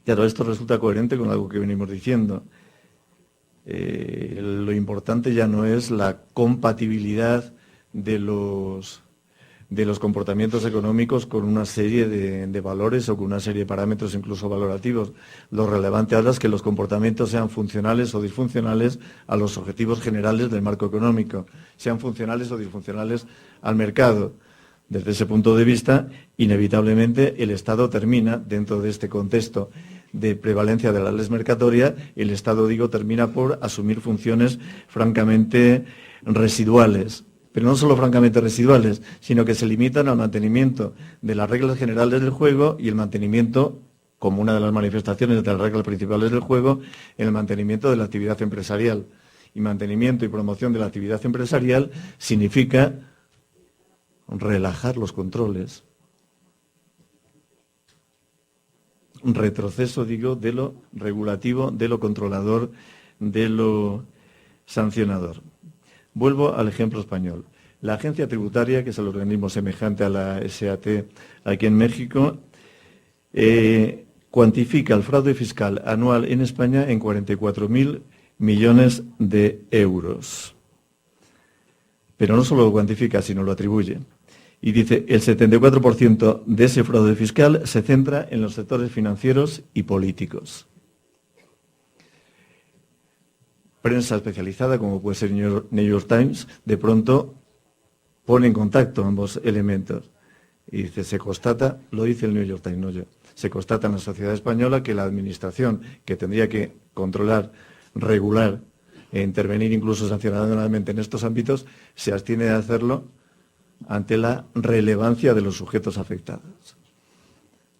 Claro, esto resulta coherente con algo que venimos diciendo. Lo importante ya no es la compatibilidad de los comportamientos económicos con una serie de valores o con una serie de parámetros incluso valorativos. Lo relevante ahora es que los comportamientos sean funcionales o disfuncionales a los objetivos generales del marco económico, sean funcionales o disfuncionales al mercado. Desde ese punto de vista, inevitablemente el Estado termina, dentro de este contexto de prevalencia de la ley mercatoria, el Estado, termina por asumir funciones francamente residuales. Pero no solo francamente residuales, sino que se limitan al mantenimiento de las reglas generales del juego y el mantenimiento, como una de las manifestaciones de las reglas principales del juego, en el mantenimiento de la actividad empresarial. Y mantenimiento y promoción de la actividad empresarial significa relajar los controles. Un retroceso, de lo regulativo, de lo controlador, de lo sancionador. Vuelvo al ejemplo español. La agencia tributaria, que es el organismo semejante a la SAT aquí en México, cuantifica el fraude fiscal anual en España en 44.000 millones de euros. Pero no solo lo cuantifica, sino lo atribuye. Y dice, el 74% de ese fraude fiscal se centra en los sectores financieros y políticos. Prensa especializada, como puede ser New York Times, de pronto pone en contacto ambos elementos. Y dice, se constata, lo dice el New York Times, no yo, se constata en la sociedad española que la administración, que tendría que controlar, regular e intervenir incluso sancionadoramente en estos ámbitos, se abstiene de hacerlo ante la relevancia de los sujetos afectados.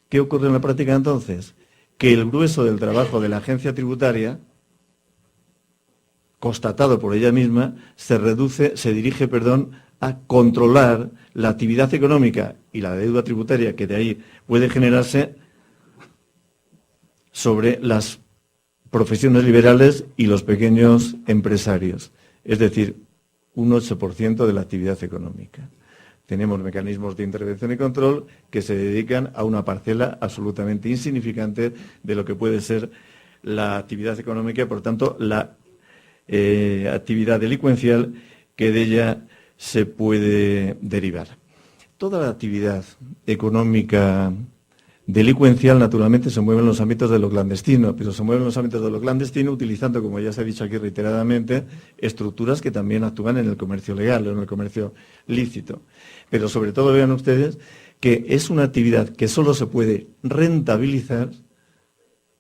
¿Qué ocurre en la práctica entonces? Que el grueso del trabajo de la agencia tributaria, constatado por ella misma, se dirige a controlar la actividad económica y la deuda tributaria que de ahí puede generarse sobre las profesiones liberales y los pequeños empresarios, es decir, un 8% de la actividad económica. Tenemos mecanismos de intervención y control que se dedican a una parcela absolutamente insignificante de lo que puede ser la actividad económica y, por tanto, la actividad delincuencial que de ella se puede derivar. Toda la actividad económica delincuencial, naturalmente, se mueve en los ámbitos de lo clandestino, pero se mueve en los ámbitos de lo clandestino utilizando, como ya se ha dicho aquí reiteradamente, estructuras que también actúan en el comercio legal o en el comercio lícito. Pero sobre todo vean ustedes que es una actividad que solo se puede rentabilizar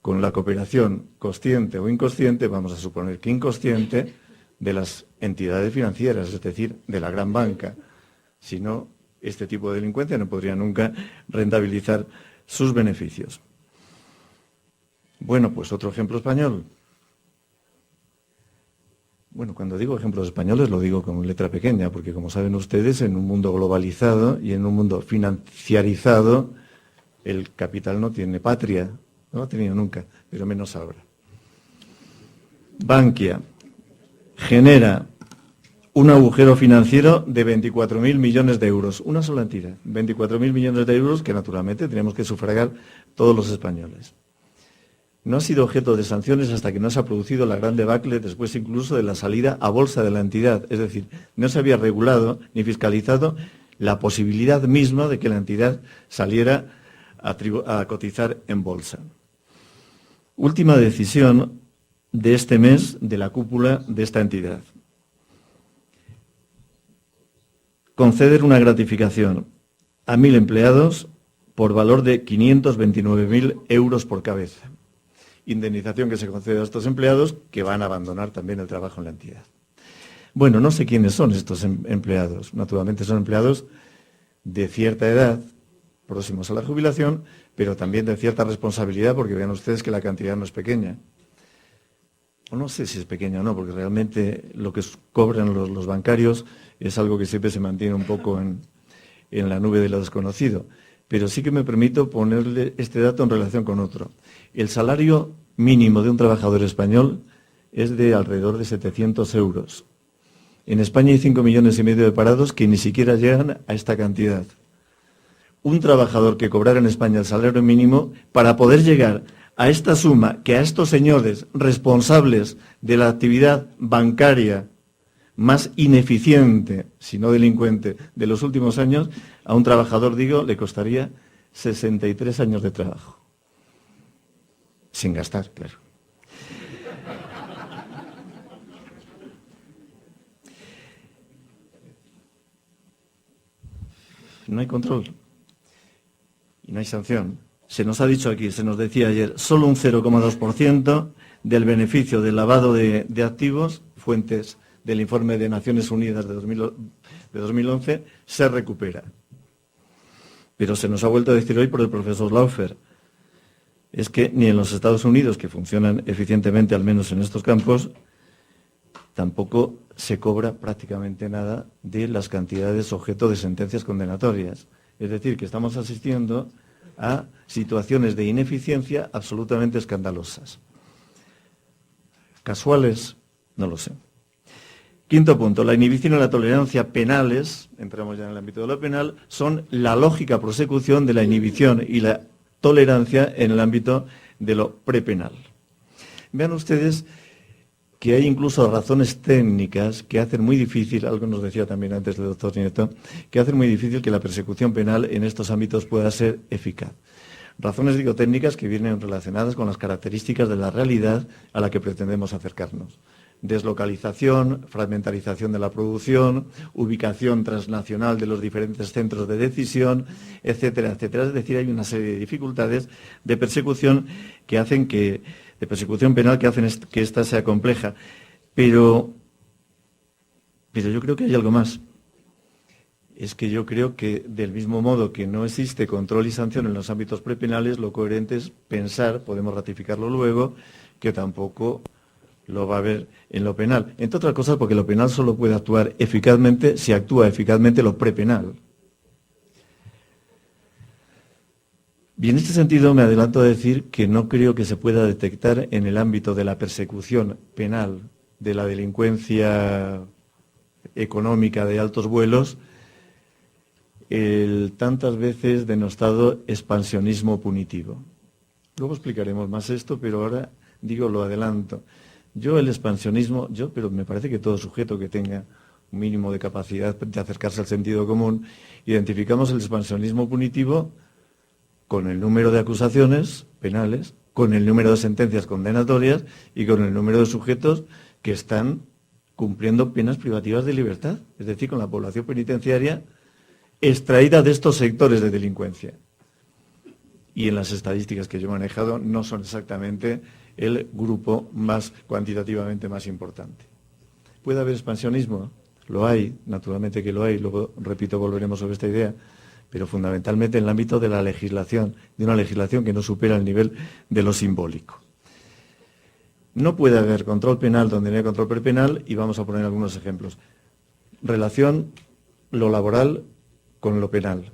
con la cooperación consciente o inconsciente, vamos a suponer que inconsciente, de las entidades financieras, es decir, de la gran banca. Si no, este tipo de delincuencia no podría nunca rentabilizar sus beneficios. Bueno, pues otro ejemplo español. Bueno, cuando digo ejemplos españoles lo digo con letra pequeña, porque como saben ustedes, en un mundo globalizado y en un mundo financiarizado, el capital no tiene patria, no ha tenido nunca, pero menos ahora. Bankia genera un agujero financiero de 24.000 millones de euros, una sola entidad, 24.000 millones de euros que naturalmente tenemos que sufragar todos los españoles. No ha sido objeto de sanciones hasta que no se ha producido la gran debacle, después incluso de la salida a bolsa de la entidad, es decir, no se había regulado ni fiscalizado la posibilidad misma de que la entidad saliera a cotizar en bolsa. Última decisión de este mes de la cúpula de esta entidad. Conceder una gratificación a 1.000 empleados por valor de 529.000 euros por cabeza. Indemnización que se concede a estos empleados que van a abandonar también el trabajo en la entidad. Bueno, no sé quiénes son estos empleados. Naturalmente son empleados de cierta edad, próximos a la jubilación, pero también de cierta responsabilidad, porque vean ustedes que la cantidad no es pequeña. O no sé si es pequeña o no, porque realmente lo que cobran los bancarios es algo que siempre se mantiene un poco en la nube de lo desconocido. Pero sí que me permito ponerle este dato en relación con otro. El salario mínimo de un trabajador español es de alrededor de 700 euros. En España hay 5,5 millones de parados que ni siquiera llegan a esta cantidad. Un trabajador que cobrara en España el salario mínimo, para poder llegar a esta suma que a estos señores responsables de la actividad bancaria más ineficiente, si no delincuente, de los últimos años, a un trabajador, digo, le costaría 63 años de trabajo. Sin gastar, claro. No hay control y no hay sanción. Se nos ha dicho aquí, se nos decía ayer, solo un 0,2% del beneficio del lavado de activos, fuentes del informe de Naciones Unidas de 2011, se recupera. Pero se nos ha vuelto a decir hoy por el profesor Laufer, es que ni en los Estados Unidos, que funcionan eficientemente, al menos en estos campos, tampoco se cobra prácticamente nada de las cantidades objeto de sentencias condenatorias. Es decir, que estamos asistiendo a situaciones de ineficiencia absolutamente escandalosas. ¿Casuales? No lo sé. Quinto punto, la inhibición y la tolerancia penales, entramos ya en el ámbito de lo penal, son la lógica prosecución de la inhibición y la tolerancia en el ámbito de lo prepenal. Vean ustedes que hay incluso razones técnicas que hacen muy difícil, algo nos decía también antes el doctor Nieto, que hacen muy difícil que la persecución penal en estos ámbitos pueda ser eficaz. Razones, digo, técnicas que vienen relacionadas con las características de la realidad a la que pretendemos acercarnos. Deslocalización, fragmentarización de la producción, ubicación transnacional de los diferentes centros de decisión, etcétera, etcétera. Es decir, hay una serie de dificultades de persecución que hacen de persecución penal que hacen que ésta sea compleja. Pero yo creo que hay algo más. Es que yo creo que del mismo modo que no existe control y sanción en los ámbitos prepenales, lo coherente es pensar, podemos ratificarlo luego, que tampoco lo va a haber en lo penal. Entre otras cosas porque lo penal solo puede actuar eficazmente si actúa eficazmente lo prepenal. Y en este sentido me adelanto a decir que no creo que se pueda detectar en el ámbito de la persecución penal de la delincuencia económica de altos vuelos el tantas veces denostado expansionismo punitivo. Luego explicaremos más esto, pero ahora digo, lo adelanto. Yo el expansionismo, pero me parece que todo sujeto que tenga un mínimo de capacidad de acercarse al sentido común, identificamos el expansionismo punitivo con el número de acusaciones penales, con el número de sentencias condenatorias y con el número de sujetos que están cumpliendo penas privativas de libertad, es decir, con la población penitenciaria extraída de estos sectores de delincuencia. Y en las estadísticas que yo he manejado no son exactamente el grupo más cuantitativamente más importante. ¿Puede haber expansionismo? Lo hay, naturalmente que lo hay, luego, repito, volveremos sobre esta idea, pero fundamentalmente en el ámbito de la legislación, de una legislación que no supera el nivel de lo simbólico. No puede haber control penal donde no hay control prepenal, y vamos a poner algunos ejemplos. Relación lo laboral con lo penal.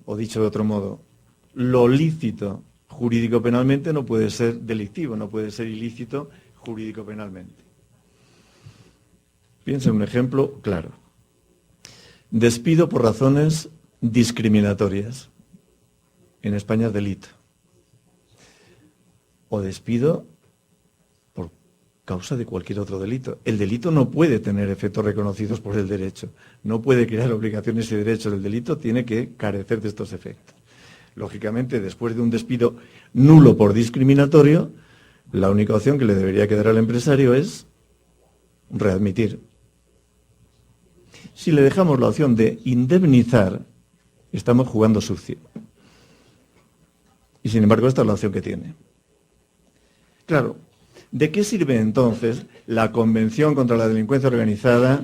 O dicho de otro modo, lo lícito jurídico penalmente no puede ser delictivo, no puede ser ilícito jurídico penalmente. Piensa en un ejemplo claro. Despido por razones discriminatorias. En España es delito. O despido por causa de cualquier otro delito. El delito no puede tener efectos reconocidos por el derecho. No puede crear obligaciones y derechos. El delito tiene que carecer de estos efectos. Lógicamente, después de un despido nulo por discriminatorio, la única opción que le debería quedar al empresario es readmitir. Si le dejamos la opción de indemnizar, estamos jugando sucio. Y sin embargo, esta es la opción que tiene. Claro, ¿de qué sirve entonces la Convención contra la Delincuencia Organizada,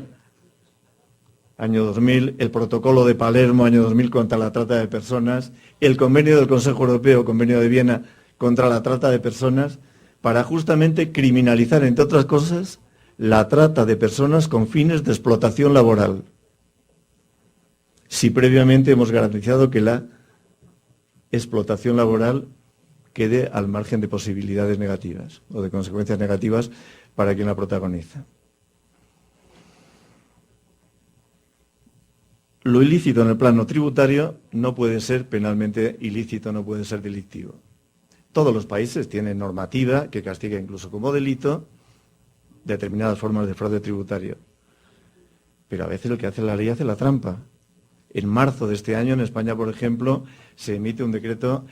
año 2000, el Protocolo de Palermo, año 2000, contra la trata de personas, el Convenio del Consejo Europeo, Convenio de Viena, contra la trata de personas, para justamente criminalizar, entre otras cosas, la trata de personas con fines de explotación laboral? Si previamente hemos garantizado que la explotación laboral quede al margen de posibilidades negativas o de consecuencias negativas para quien la protagoniza. Lo ilícito en el plano tributario no puede ser penalmente ilícito, no puede ser delictivo. Todos los países tienen normativa que castiga incluso como delito determinadas formas de fraude tributario. Pero a veces el que hace la ley hace la trampa. En marzo de este año, en España, por ejemplo, se emite un decreto,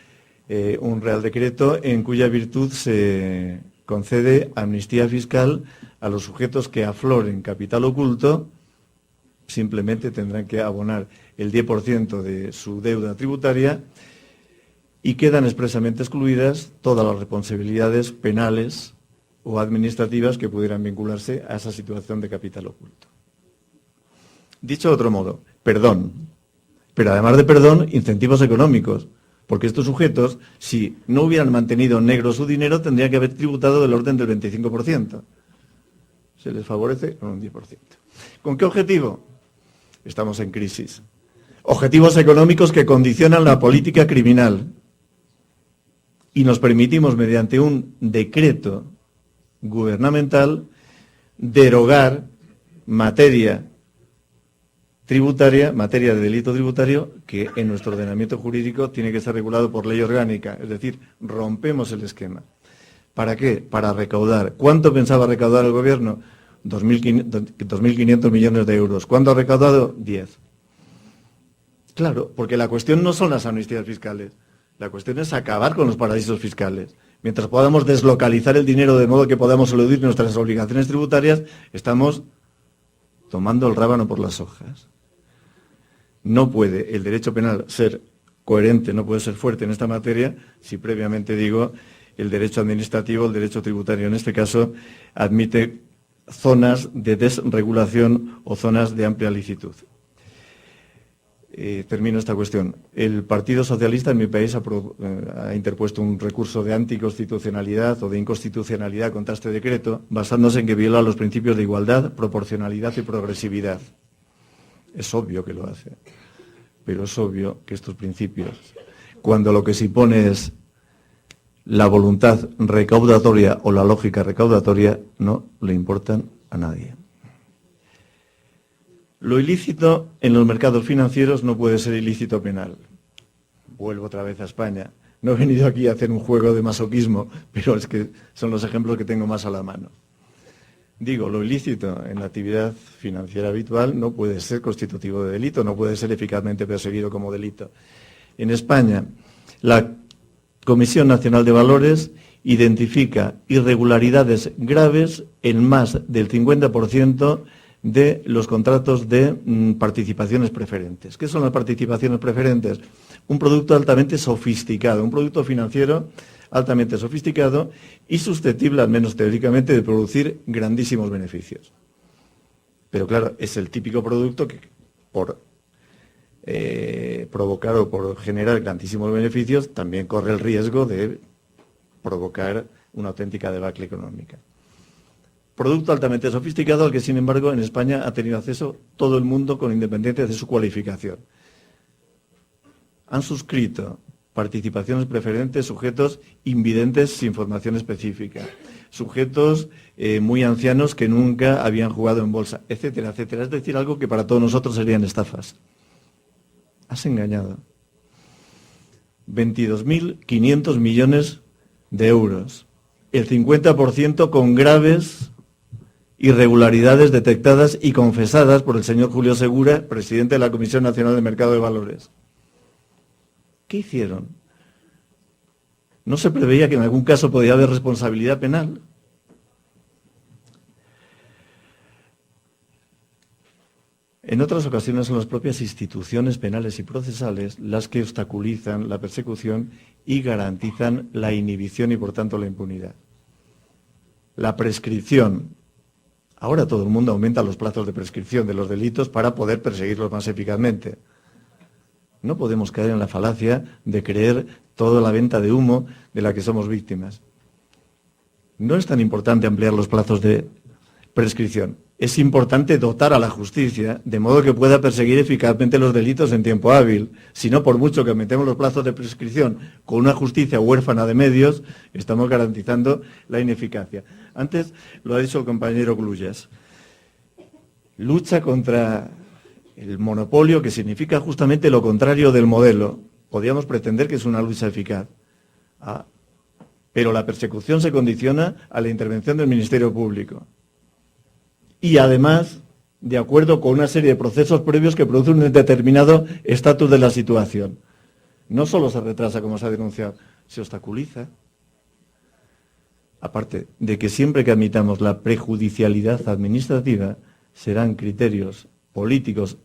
un Real Decreto, en cuya virtud se concede amnistía fiscal a los sujetos que afloren capital oculto. Simplemente tendrán que abonar el 10% de su deuda tributaria y quedan expresamente excluidas todas las responsabilidades penales o administrativas que pudieran vincularse a esa situación de capital oculto. Dicho de otro modo, perdón, pero además de perdón, incentivos económicos, porque estos sujetos, si no hubieran mantenido negro su dinero, tendrían que haber tributado del orden del 25%. Se les favorece con un 10%. ¿Con qué objetivo? Estamos en crisis. Objetivos económicos que condicionan la política criminal. Y nos permitimos, mediante un decreto gubernamental, derogar materia tributaria, materia de delito tributario, que en nuestro ordenamiento jurídico tiene que ser regulado por ley orgánica. Es decir, rompemos el esquema. ¿Para qué? Para recaudar. ¿Cuánto pensaba recaudar el gobierno? 2.500 millones de euros. ¿Cuánto ha recaudado? 10. Claro, porque la cuestión no son las amnistías fiscales. La cuestión es acabar con los paraísos fiscales. Mientras podamos deslocalizar el dinero de modo que podamos eludir nuestras obligaciones tributarias, estamos tomando el rábano por las hojas. No puede el derecho penal ser coherente, no puede ser fuerte en esta materia si previamente digo el derecho administrativo, el derecho tributario en este caso, admite zonas de desregulación o zonas de amplia licitud. Termino esta cuestión. El Partido Socialista en mi país ha interpuesto un recurso de anticonstitucionalidad o de inconstitucionalidad contra este decreto, basándose en que viola los principios de igualdad, proporcionalidad y progresividad. Es obvio que lo hace, pero es obvio que estos principios, cuando lo que se impone es la voluntad recaudatoria o la lógica recaudatoria, no le importan a nadie. Lo ilícito en los mercados financieros no puede ser ilícito penal. Vuelvo otra vez a España. No he venido aquí a hacer un juego de masoquismo, pero es que son los ejemplos que tengo más a la mano. Digo, lo ilícito en la actividad financiera habitual no puede ser constitutivo de delito, no puede ser eficazmente perseguido como delito. En España, la Comisión Nacional de Valores identifica irregularidades graves en más del 50% de los contratos de participaciones preferentes. ¿Qué son las participaciones preferentes? Un producto altamente sofisticado, un producto financiero altamente sofisticado y susceptible, al menos teóricamente, de producir grandísimos beneficios. Pero claro, es el típico producto que por provocar o por generar grandísimos beneficios también corre el riesgo de provocar una auténtica debacle económica. Producto altamente sofisticado al que, sin embargo, en España ha tenido acceso todo el mundo con independencia de su cualificación. Han suscrito participaciones preferentes sujetos invidentes sin formación específica, sujetos muy ancianos que nunca habían jugado en bolsa, etcétera, etcétera. Es decir, algo que para todos nosotros serían estafas. Has engañado. 22.500 millones de euros. El 50% con graves irregularidades detectadas y confesadas por el señor Julio Segura, presidente de la Comisión Nacional de Mercado de Valores. ¿Qué hicieron? ¿No se preveía que en algún caso podía haber responsabilidad penal? En otras ocasiones son las propias instituciones penales y procesales las que obstaculizan la persecución y garantizan la inhibición y, por tanto, la impunidad. La prescripción. Ahora todo el mundo aumenta los plazos de prescripción de los delitos para poder perseguirlos más eficazmente. No podemos caer en la falacia de creer toda la venta de humo de la que somos víctimas. No es tan importante ampliar los plazos de prescripción. Es importante dotar a la justicia de modo que pueda perseguir eficazmente los delitos en tiempo hábil. Si no, por mucho que aumentemos los plazos de prescripción con una justicia huérfana de medios, estamos garantizando la ineficacia. Antes lo ha dicho el compañero Gluyas. Lucha contra el monopolio, que significa justamente lo contrario del modelo. Podríamos pretender que es una lucha eficaz. Pero la persecución se condiciona a la intervención del Ministerio Público. Y además, de acuerdo con una serie de procesos previos que producen un determinado estatus de la situación. No solo se retrasa, como se ha denunciado, se obstaculiza. Aparte de que siempre que admitamos la prejudicialidad administrativa, serán criterios políticos,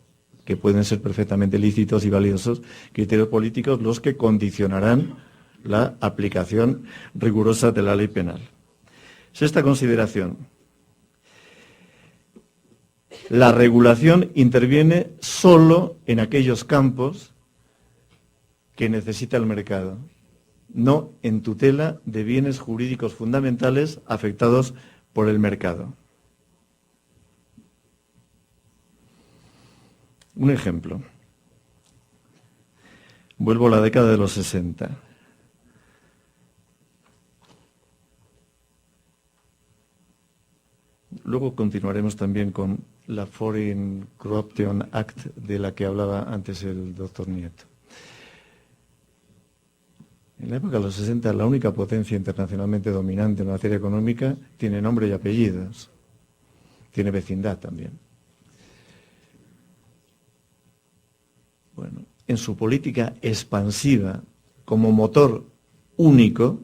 que pueden ser perfectamente lícitos y valiosos, criterios políticos los que condicionarán la aplicación rigurosa de la ley penal. Sexta consideración. La regulación interviene solo en aquellos campos que necesita el mercado, no en tutela de bienes jurídicos fundamentales afectados por el mercado. Un ejemplo. Vuelvo a la década de los 60. Luego continuaremos también con la Foreign Corruption Act de la que hablaba antes el doctor Nieto. En la época de los 60, la única potencia internacionalmente dominante en materia económica tiene nombre y apellidos. Tiene vecindad también. Bueno, en su política expansiva, como motor único,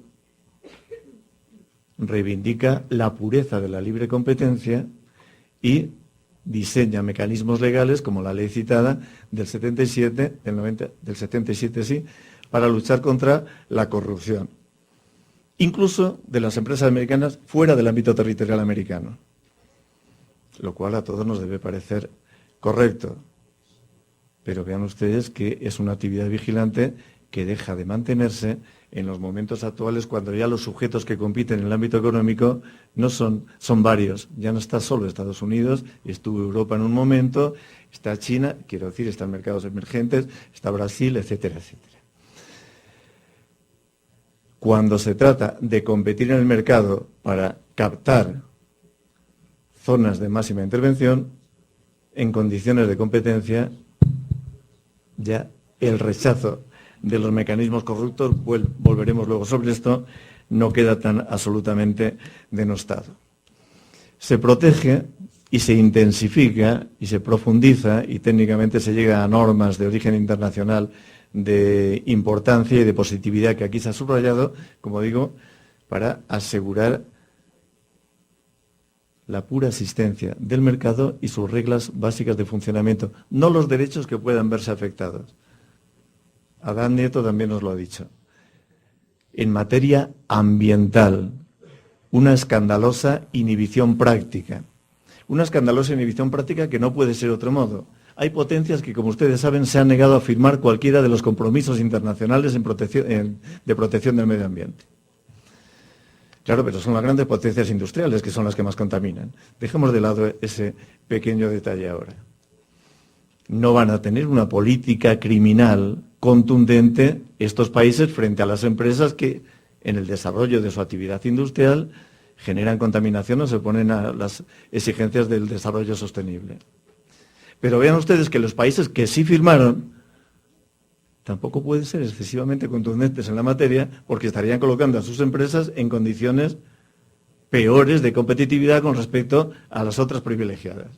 reivindica la pureza de la libre competencia y diseña mecanismos legales como la ley citada del 77, del 77 sí, para luchar contra la corrupción, incluso de las empresas americanas fuera del ámbito territorial americano, lo cual a todos nos debe parecer correcto. Pero vean ustedes que es una actividad vigilante que deja de mantenerse en los momentos actuales, cuando ya los sujetos que compiten en el ámbito económico no son varios. Ya no está solo Estados Unidos, estuvo Europa en un momento, está China, quiero decir, están mercados emergentes, está Brasil, etcétera, etcétera. Cuando se trata de competir en el mercado para captar zonas de máxima intervención, en condiciones de competencia, ya el rechazo de los mecanismos corruptos, volveremos luego sobre esto, no queda tan absolutamente denostado. Se protege y se intensifica y se profundiza y técnicamente se llega a normas de origen internacional de importancia y de positividad que aquí se ha subrayado, como digo, para asegurar la pura existencia del mercado y sus reglas básicas de funcionamiento, no los derechos que puedan verse afectados. Adán Nieto también nos lo ha dicho. En materia ambiental, una escandalosa inhibición práctica. Una escandalosa inhibición práctica que no puede ser otro modo. Hay potencias que, como ustedes saben, se han negado a firmar cualquiera de los compromisos internacionales de protección del medio ambiente. Claro, pero son las grandes potencias industriales que son las que más contaminan. Dejemos de lado ese pequeño detalle ahora. No van a tener una política criminal contundente estos países frente a las empresas que, en el desarrollo de su actividad industrial, generan contaminación o se oponen a las exigencias del desarrollo sostenible. Pero vean ustedes que los países que sí firmaron tampoco pueden ser excesivamente contundentes en la materia porque estarían colocando a sus empresas en condiciones peores de competitividad con respecto a las otras privilegiadas.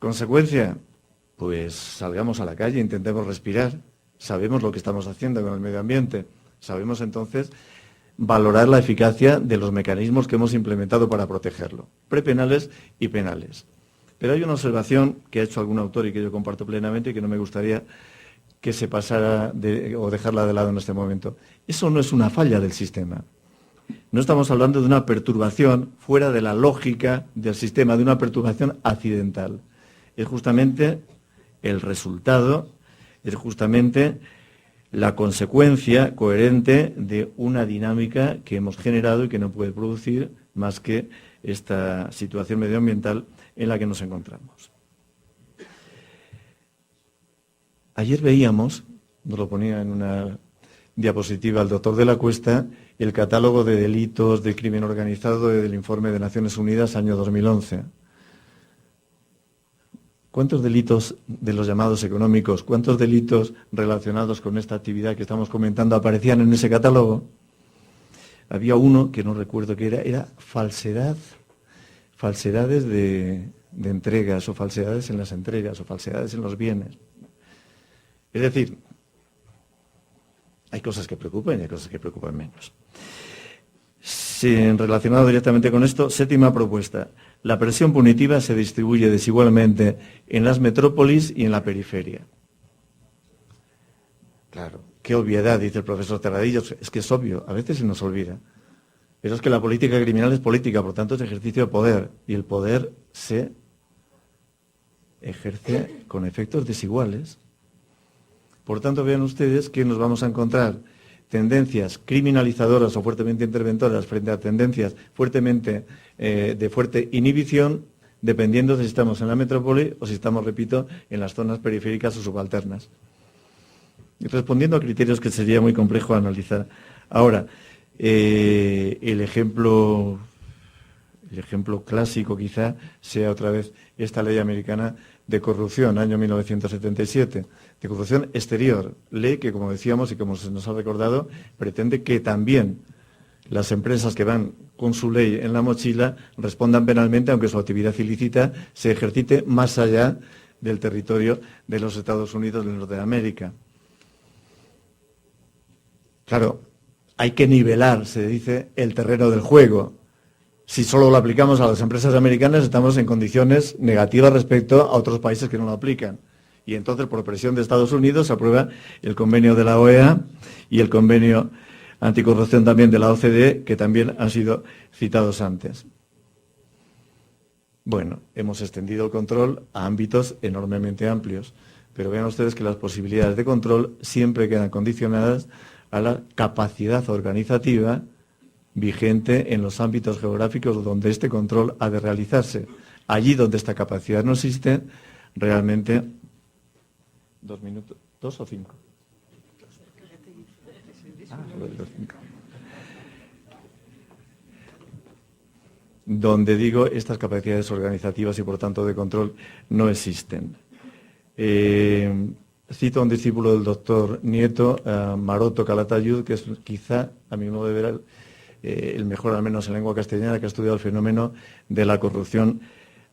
Consecuencia, pues salgamos a la calle, intentemos respirar, sabemos lo que estamos haciendo con el medio ambiente, sabemos entonces valorar la eficacia de los mecanismos que hemos implementado para protegerlo, prepenales y penales. Pero hay una observación que ha hecho algún autor y que yo comparto plenamente y que no me gustaría que se pasara o dejarla de lado en este momento. Eso no es una falla del sistema. No estamos hablando de una perturbación fuera de la lógica del sistema, de una perturbación accidental. Es justamente el resultado, es justamente la consecuencia coherente de una dinámica que hemos generado y que no puede producir más que esta situación medioambiental en la que nos encontramos. Ayer veíamos, nos lo ponía en una diapositiva el doctor de la Cuesta, el catálogo de delitos de crimen organizado del informe de Naciones Unidas año 2011. ¿Cuántos delitos de los llamados económicos, cuántos delitos relacionados con esta actividad que estamos comentando aparecían en ese catálogo? Había uno que no recuerdo qué era falsedades de entregas o falsedades en las entregas o falsedades en los bienes. Es decir, hay cosas que preocupan y hay cosas que preocupan menos. Relacionado directamente con esto, séptima propuesta. La presión punitiva se distribuye desigualmente en las metrópolis y en la periferia. Claro, qué obviedad, dice el profesor Terradillos. Es que es obvio, a veces se nos olvida. Pero es que la política criminal es política, por tanto es ejercicio de poder. Y el poder se ejerce con efectos desiguales. Por tanto, vean ustedes que nos vamos a encontrar tendencias criminalizadoras o fuertemente interventoras frente a tendencias de fuerte inhibición, dependiendo de si estamos en la metrópoli o si estamos, repito, en las zonas periféricas o subalternas. Y respondiendo a criterios que sería muy complejo analizar. Ahora, el ejemplo clásico quizá sea otra vez esta ley americana de corrupción, año 1977, de corrupción exterior, ley que, como decíamos y como se nos ha recordado, pretende que también las empresas que van con su ley en la mochila respondan penalmente, aunque su actividad ilícita se ejercite más allá del territorio de los Estados Unidos de Norteamérica. Claro, hay que nivelar, se dice, el terreno del juego. Si solo lo aplicamos a las empresas americanas, estamos en condiciones negativas respecto a otros países que no lo aplican. Y entonces, por presión de Estados Unidos, se aprueba el convenio de la OEA y el convenio anticorrupción también de la OCDE, que también han sido citados antes. Bueno, hemos extendido el control a ámbitos enormemente amplios, pero vean ustedes que las posibilidades de control siempre quedan condicionadas a la capacidad organizativa vigente en los ámbitos geográficos donde este control ha de realizarse. Allí donde esta capacidad no existe, realmente... 2 minutos, 2 o 5. Donde digo estas capacidades organizativas y por tanto de control no existen. cito a un discípulo del doctor Nieto, Maroto Calatayud, que es quizá, a mi modo de ver, el mejor, al menos en lengua castellana, que ha estudiado el fenómeno de la corrupción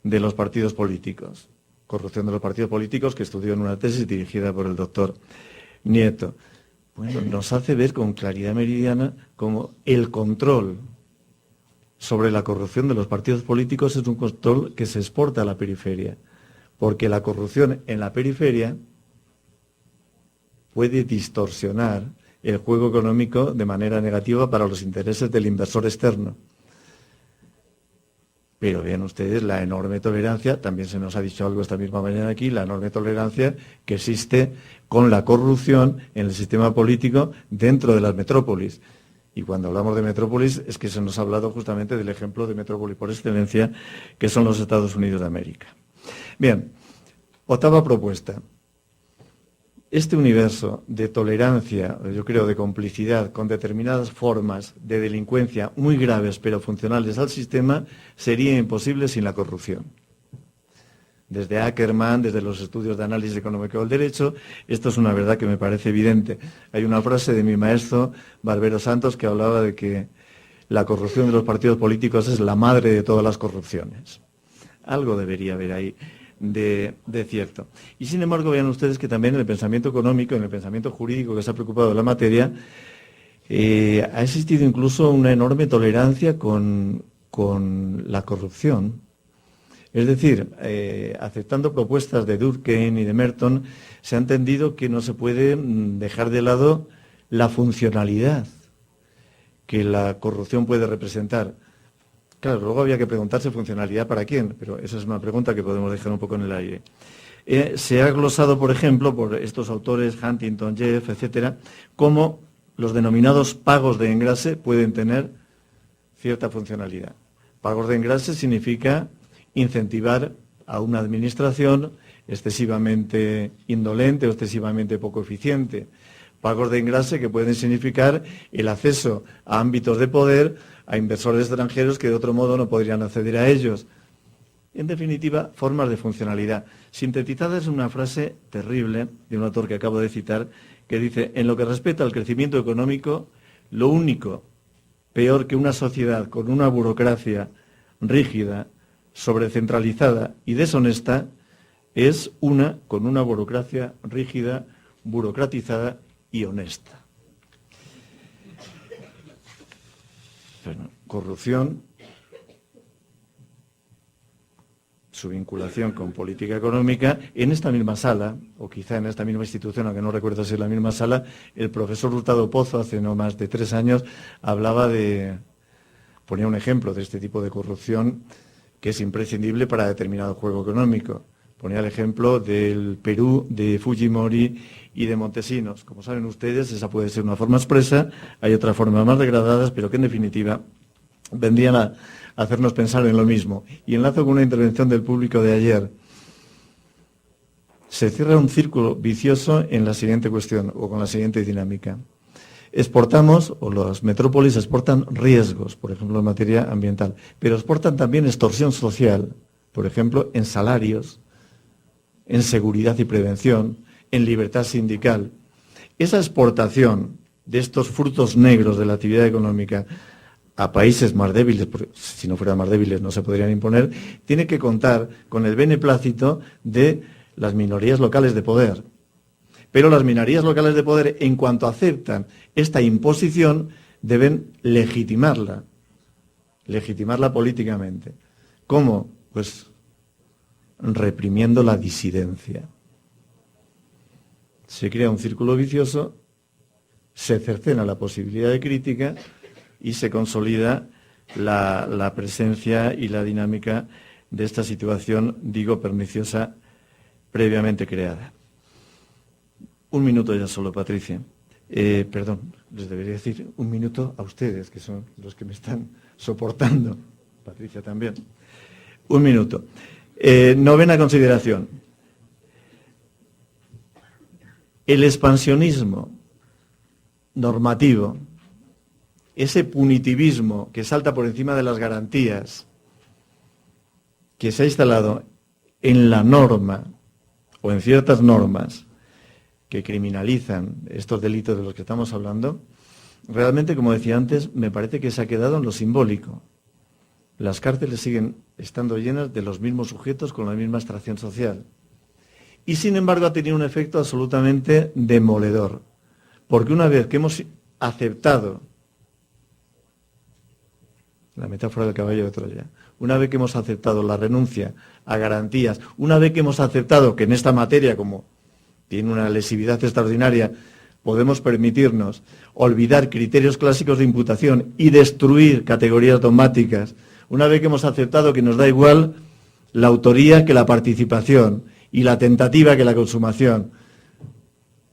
de los partidos políticos. Corrupción de los partidos políticos, que estudió en una tesis dirigida por el doctor Nieto. Bueno, nos hace ver con claridad meridiana cómo el control sobre la corrupción de los partidos políticos es un control que se exporta a la periferia, porque la corrupción en la periferia puede distorsionar el juego económico de manera negativa para los intereses del inversor externo. Pero vean ustedes la enorme tolerancia, también se nos ha dicho algo esta misma mañana aquí, la enorme tolerancia que existe con la corrupción en el sistema político dentro de las metrópolis. Y cuando hablamos de metrópolis es que se nos ha hablado justamente del ejemplo de metrópoli por excelencia, que son los Estados Unidos de América. Bien, octava propuesta. Este universo de tolerancia, yo creo de complicidad con determinadas formas de delincuencia muy graves pero funcionales al sistema, sería imposible sin la corrupción. Desde Ackerman, desde los estudios de análisis económico del derecho, esto es una verdad que me parece evidente. Hay una frase de mi maestro, Barbero Santos, que hablaba de que la corrupción de los partidos políticos es la madre de todas las corrupciones. Algo debería haber ahí de cierto. Y sin embargo, vean ustedes que también en el pensamiento económico, en el pensamiento jurídico que se ha preocupado de la materia, ha existido incluso una enorme tolerancia con la corrupción. Es decir, aceptando propuestas de Durkheim y de Merton, se ha entendido que no se puede dejar de lado la funcionalidad que la corrupción puede representar. Claro, luego había que preguntarse funcionalidad para quién, pero esa es una pregunta que podemos dejar un poco en el aire. Se ha glosado, por ejemplo, por estos autores, Huntington, Jeff, etcétera, cómo los denominados pagos de engrase pueden tener cierta funcionalidad. Pagos de engrase significa incentivar a una administración excesivamente indolente o excesivamente poco eficiente. Pagos de engrase que pueden significar el acceso a ámbitos de poder a inversores extranjeros que de otro modo no podrían acceder a ellos. En definitiva, formas de funcionalidad. Sintetizada es una frase terrible de un autor que acabo de citar, que dice: en lo que respecta al crecimiento económico, lo único peor que una sociedad con una burocracia rígida, sobrecentralizada y deshonesta es una con una burocracia rígida, burocratizada y honesta. Bueno, corrupción, su vinculación con política económica. En esta misma sala, o quizá en esta misma institución, aunque no recuerdo si es la misma sala, el profesor Hurtado Pozo, hace no más de 3 años, ponía un ejemplo de este tipo de corrupción que es imprescindible para determinado juego económico. Ponía el ejemplo del Perú, de Fujimori y de Montesinos. Como saben ustedes, esa puede ser una forma expresa, hay otras formas más degradadas, pero que en definitiva vendrían a hacernos pensar en lo mismo. Y enlazo con una intervención del público de ayer. Se cierra un círculo vicioso en la siguiente cuestión, o con la siguiente dinámica. Exportamos, o las metrópolis exportan riesgos, por ejemplo en materia ambiental, pero exportan también extorsión social, por ejemplo en salarios, en seguridad y prevención, en libertad sindical. Esa exportación de estos frutos negros de la actividad económica a países más débiles, porque si no fueran más débiles no se podrían imponer, tiene que contar con el beneplácito de las minorías locales de poder. Pero las minorías locales de poder, en cuanto aceptan esta imposición, deben legitimarla políticamente. ¿Cómo? Pues reprimiendo la disidencia. Se crea un círculo vicioso, se cercena la posibilidad de crítica y se consolida la presencia y la dinámica de esta situación, digo, perniciosa, previamente creada. Un minuto ya solo, Patricia. Perdón, les debería decir un minuto a ustedes, que son los que me están soportando. Patricia también. Un minuto. Novena consideración. El expansionismo normativo, ese punitivismo que salta por encima de las garantías que se ha instalado en la norma o en ciertas normas, que criminalizan estos delitos de los que estamos hablando, realmente, como decía antes, me parece que se ha quedado en lo simbólico. Las cárceles siguen estando llenas de los mismos sujetos con la misma extracción social. Y, sin embargo, ha tenido un efecto absolutamente demoledor. Porque una vez que hemos aceptado, la metáfora del caballo de Troya, una vez que hemos aceptado la renuncia a garantías, una vez que hemos aceptado que en esta materia, como tiene una lesividad extraordinaria, podemos permitirnos olvidar criterios clásicos de imputación y destruir categorías dogmáticas, una vez que hemos aceptado que nos da igual la autoría que la participación y la tentativa que la consumación,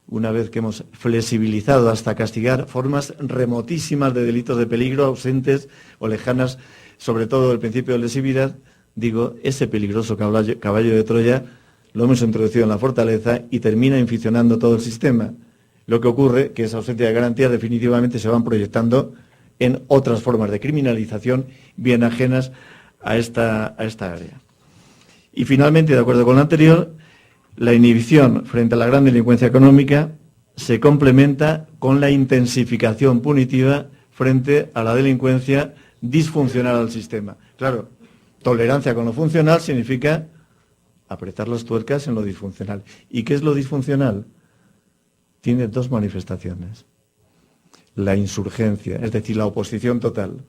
una vez que hemos flexibilizado hasta castigar formas remotísimas de delitos de peligro, ausentes o lejanas, sobre todo del principio de lesividad, digo, ese peligroso caballo de Troya lo hemos introducido en la fortaleza y termina inficionando todo el sistema. Lo que ocurre es que esa ausencia de garantías definitivamente se van proyectando en otras formas de criminalización bien ajenas a esta área. Y finalmente, de acuerdo con lo anterior, la inhibición frente a la gran delincuencia económica se complementa con la intensificación punitiva frente a la delincuencia disfuncional al sistema. Claro, tolerancia con lo funcional significa apretar las tuercas en lo disfuncional. ¿Y qué es lo disfuncional? Tiene dos manifestaciones. La insurgencia, es decir, la oposición total.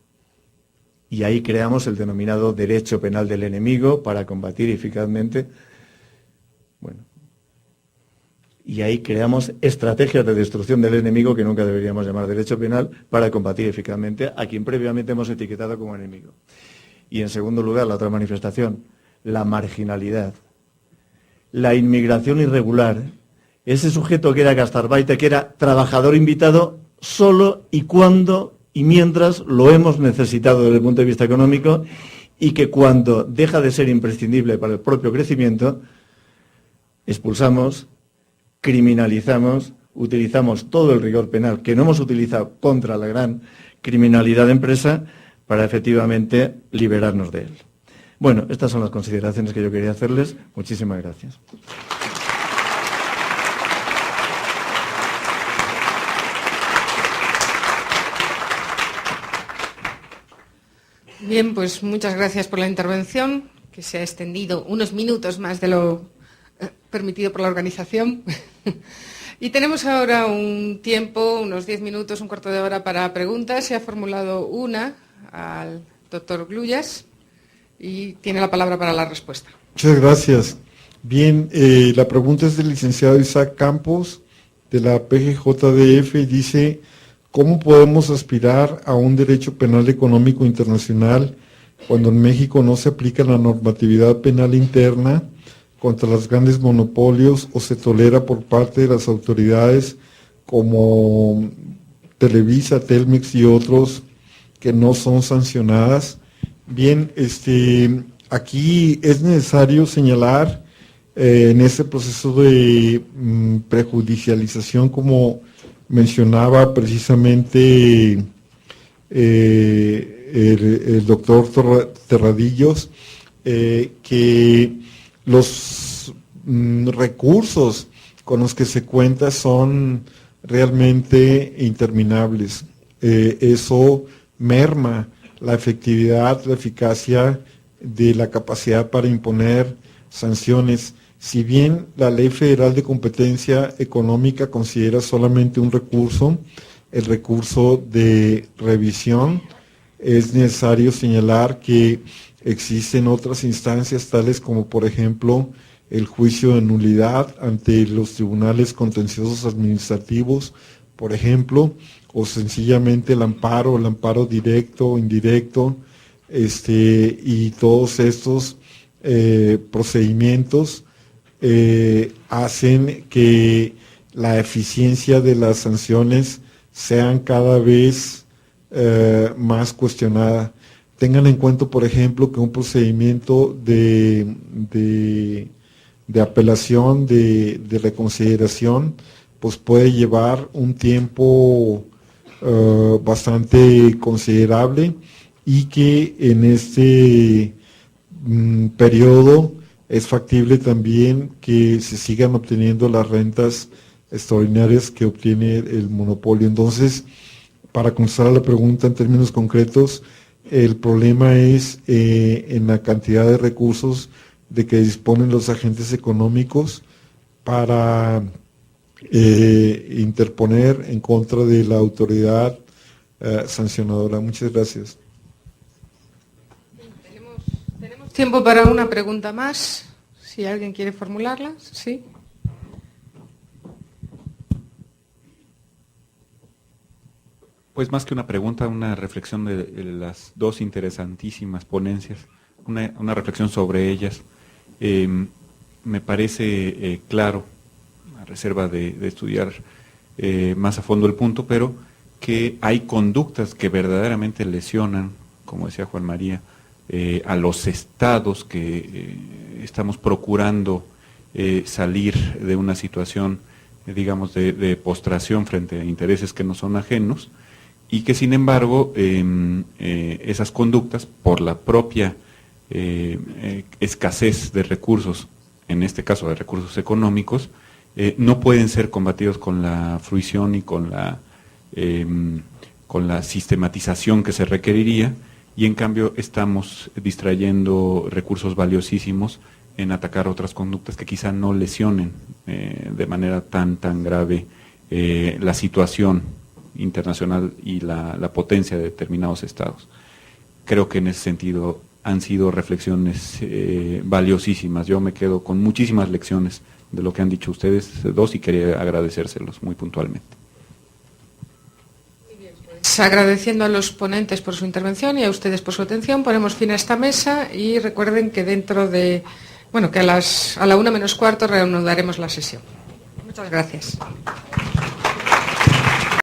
Y ahí creamos el denominado derecho penal del enemigo para combatir eficazmente. Y ahí creamos estrategias de destrucción del enemigo que nunca deberíamos llamar derecho penal para combatir eficazmente a quien previamente hemos etiquetado como enemigo. Y en segundo lugar, la otra manifestación, la marginalidad. La inmigración irregular. Ese sujeto que era gastarbaite, que era trabajador invitado solo y cuando y mientras lo hemos necesitado desde el punto de vista económico y que cuando deja de ser imprescindible para el propio crecimiento, expulsamos, criminalizamos, utilizamos todo el rigor penal que no hemos utilizado contra la gran criminalidad de empresa para efectivamente liberarnos de él. Bueno, estas son las consideraciones que yo quería hacerles. Muchísimas gracias. Bien, pues muchas gracias por la intervención, que se ha extendido unos minutos más de lo permitido por la organización. Y tenemos ahora un tiempo, unos 10 minutos, un cuarto de hora para preguntas. Se ha formulado una al doctor Gluyas y tiene la palabra para la respuesta. Muchas gracias. Bien, la pregunta es del licenciado Isaac Campos, de la PGJDF, y dice: ¿cómo podemos aspirar a un derecho penal económico internacional cuando en México no se aplica la normatividad penal interna contra los grandes monopolios o se tolera por parte de las autoridades como Televisa, Telmex y otros que no son sancionadas? Bien, aquí es necesario señalar en este proceso de prejudicialización, como mencionaba precisamente el doctor Terradillos, que los recursos con los que se cuenta son realmente interminables. Eso merma la efectividad, la eficacia de la capacidad para imponer sanciones. Si bien la Ley Federal de Competencia Económica considera solamente un recurso, el recurso de revisión, es necesario señalar que existen otras instancias tales como, por ejemplo, el juicio de nulidad ante los tribunales contenciosos administrativos, por ejemplo, o sencillamente el amparo directo o indirecto, y todos estos procedimientos hacen que la eficiencia de las sanciones sean cada vez más cuestionada. Tengan en cuenta, por ejemplo, que un procedimiento de apelación, de reconsideración, pues puede llevar un tiempo bastante considerable, y que en este periodo es factible también que se sigan obteniendo las rentas extraordinarias que obtiene el monopolio. Entonces, para contestar a la pregunta en términos concretos, el problema es en la cantidad de recursos de que disponen los agentes económicos para interponer en contra de la autoridad sancionadora. Muchas gracias. Tenemos tiempo para una pregunta más, si alguien quiere formularla. Sí. Pues más que una pregunta, una reflexión de las dos interesantísimas ponencias, una reflexión sobre ellas. Me parece claro, a reserva de estudiar más a fondo el punto, pero que hay conductas que verdaderamente lesionan, como decía Juan María, a los estados que estamos procurando salir de una situación, digamos, de postración frente a intereses que no son ajenos, y que sin embargo esas conductas, por la propia escasez de recursos, en este caso de recursos económicos, no pueden ser combatidos con la fruición y con la sistematización que se requeriría, y en cambio estamos distrayendo recursos valiosísimos en atacar otras conductas que quizá no lesionen de manera tan grave la situación internacional y la potencia de determinados estados. Creo que en ese sentido han sido reflexiones valiosísimas. Yo me quedo con muchísimas lecciones de lo que han dicho ustedes dos y quería agradecérselos muy puntualmente. Agradeciendo a los ponentes por su intervención y a ustedes por su atención, ponemos fin a esta mesa y recuerden que dentro de, que a la 1:15 reanudaremos la sesión. Muchas gracias.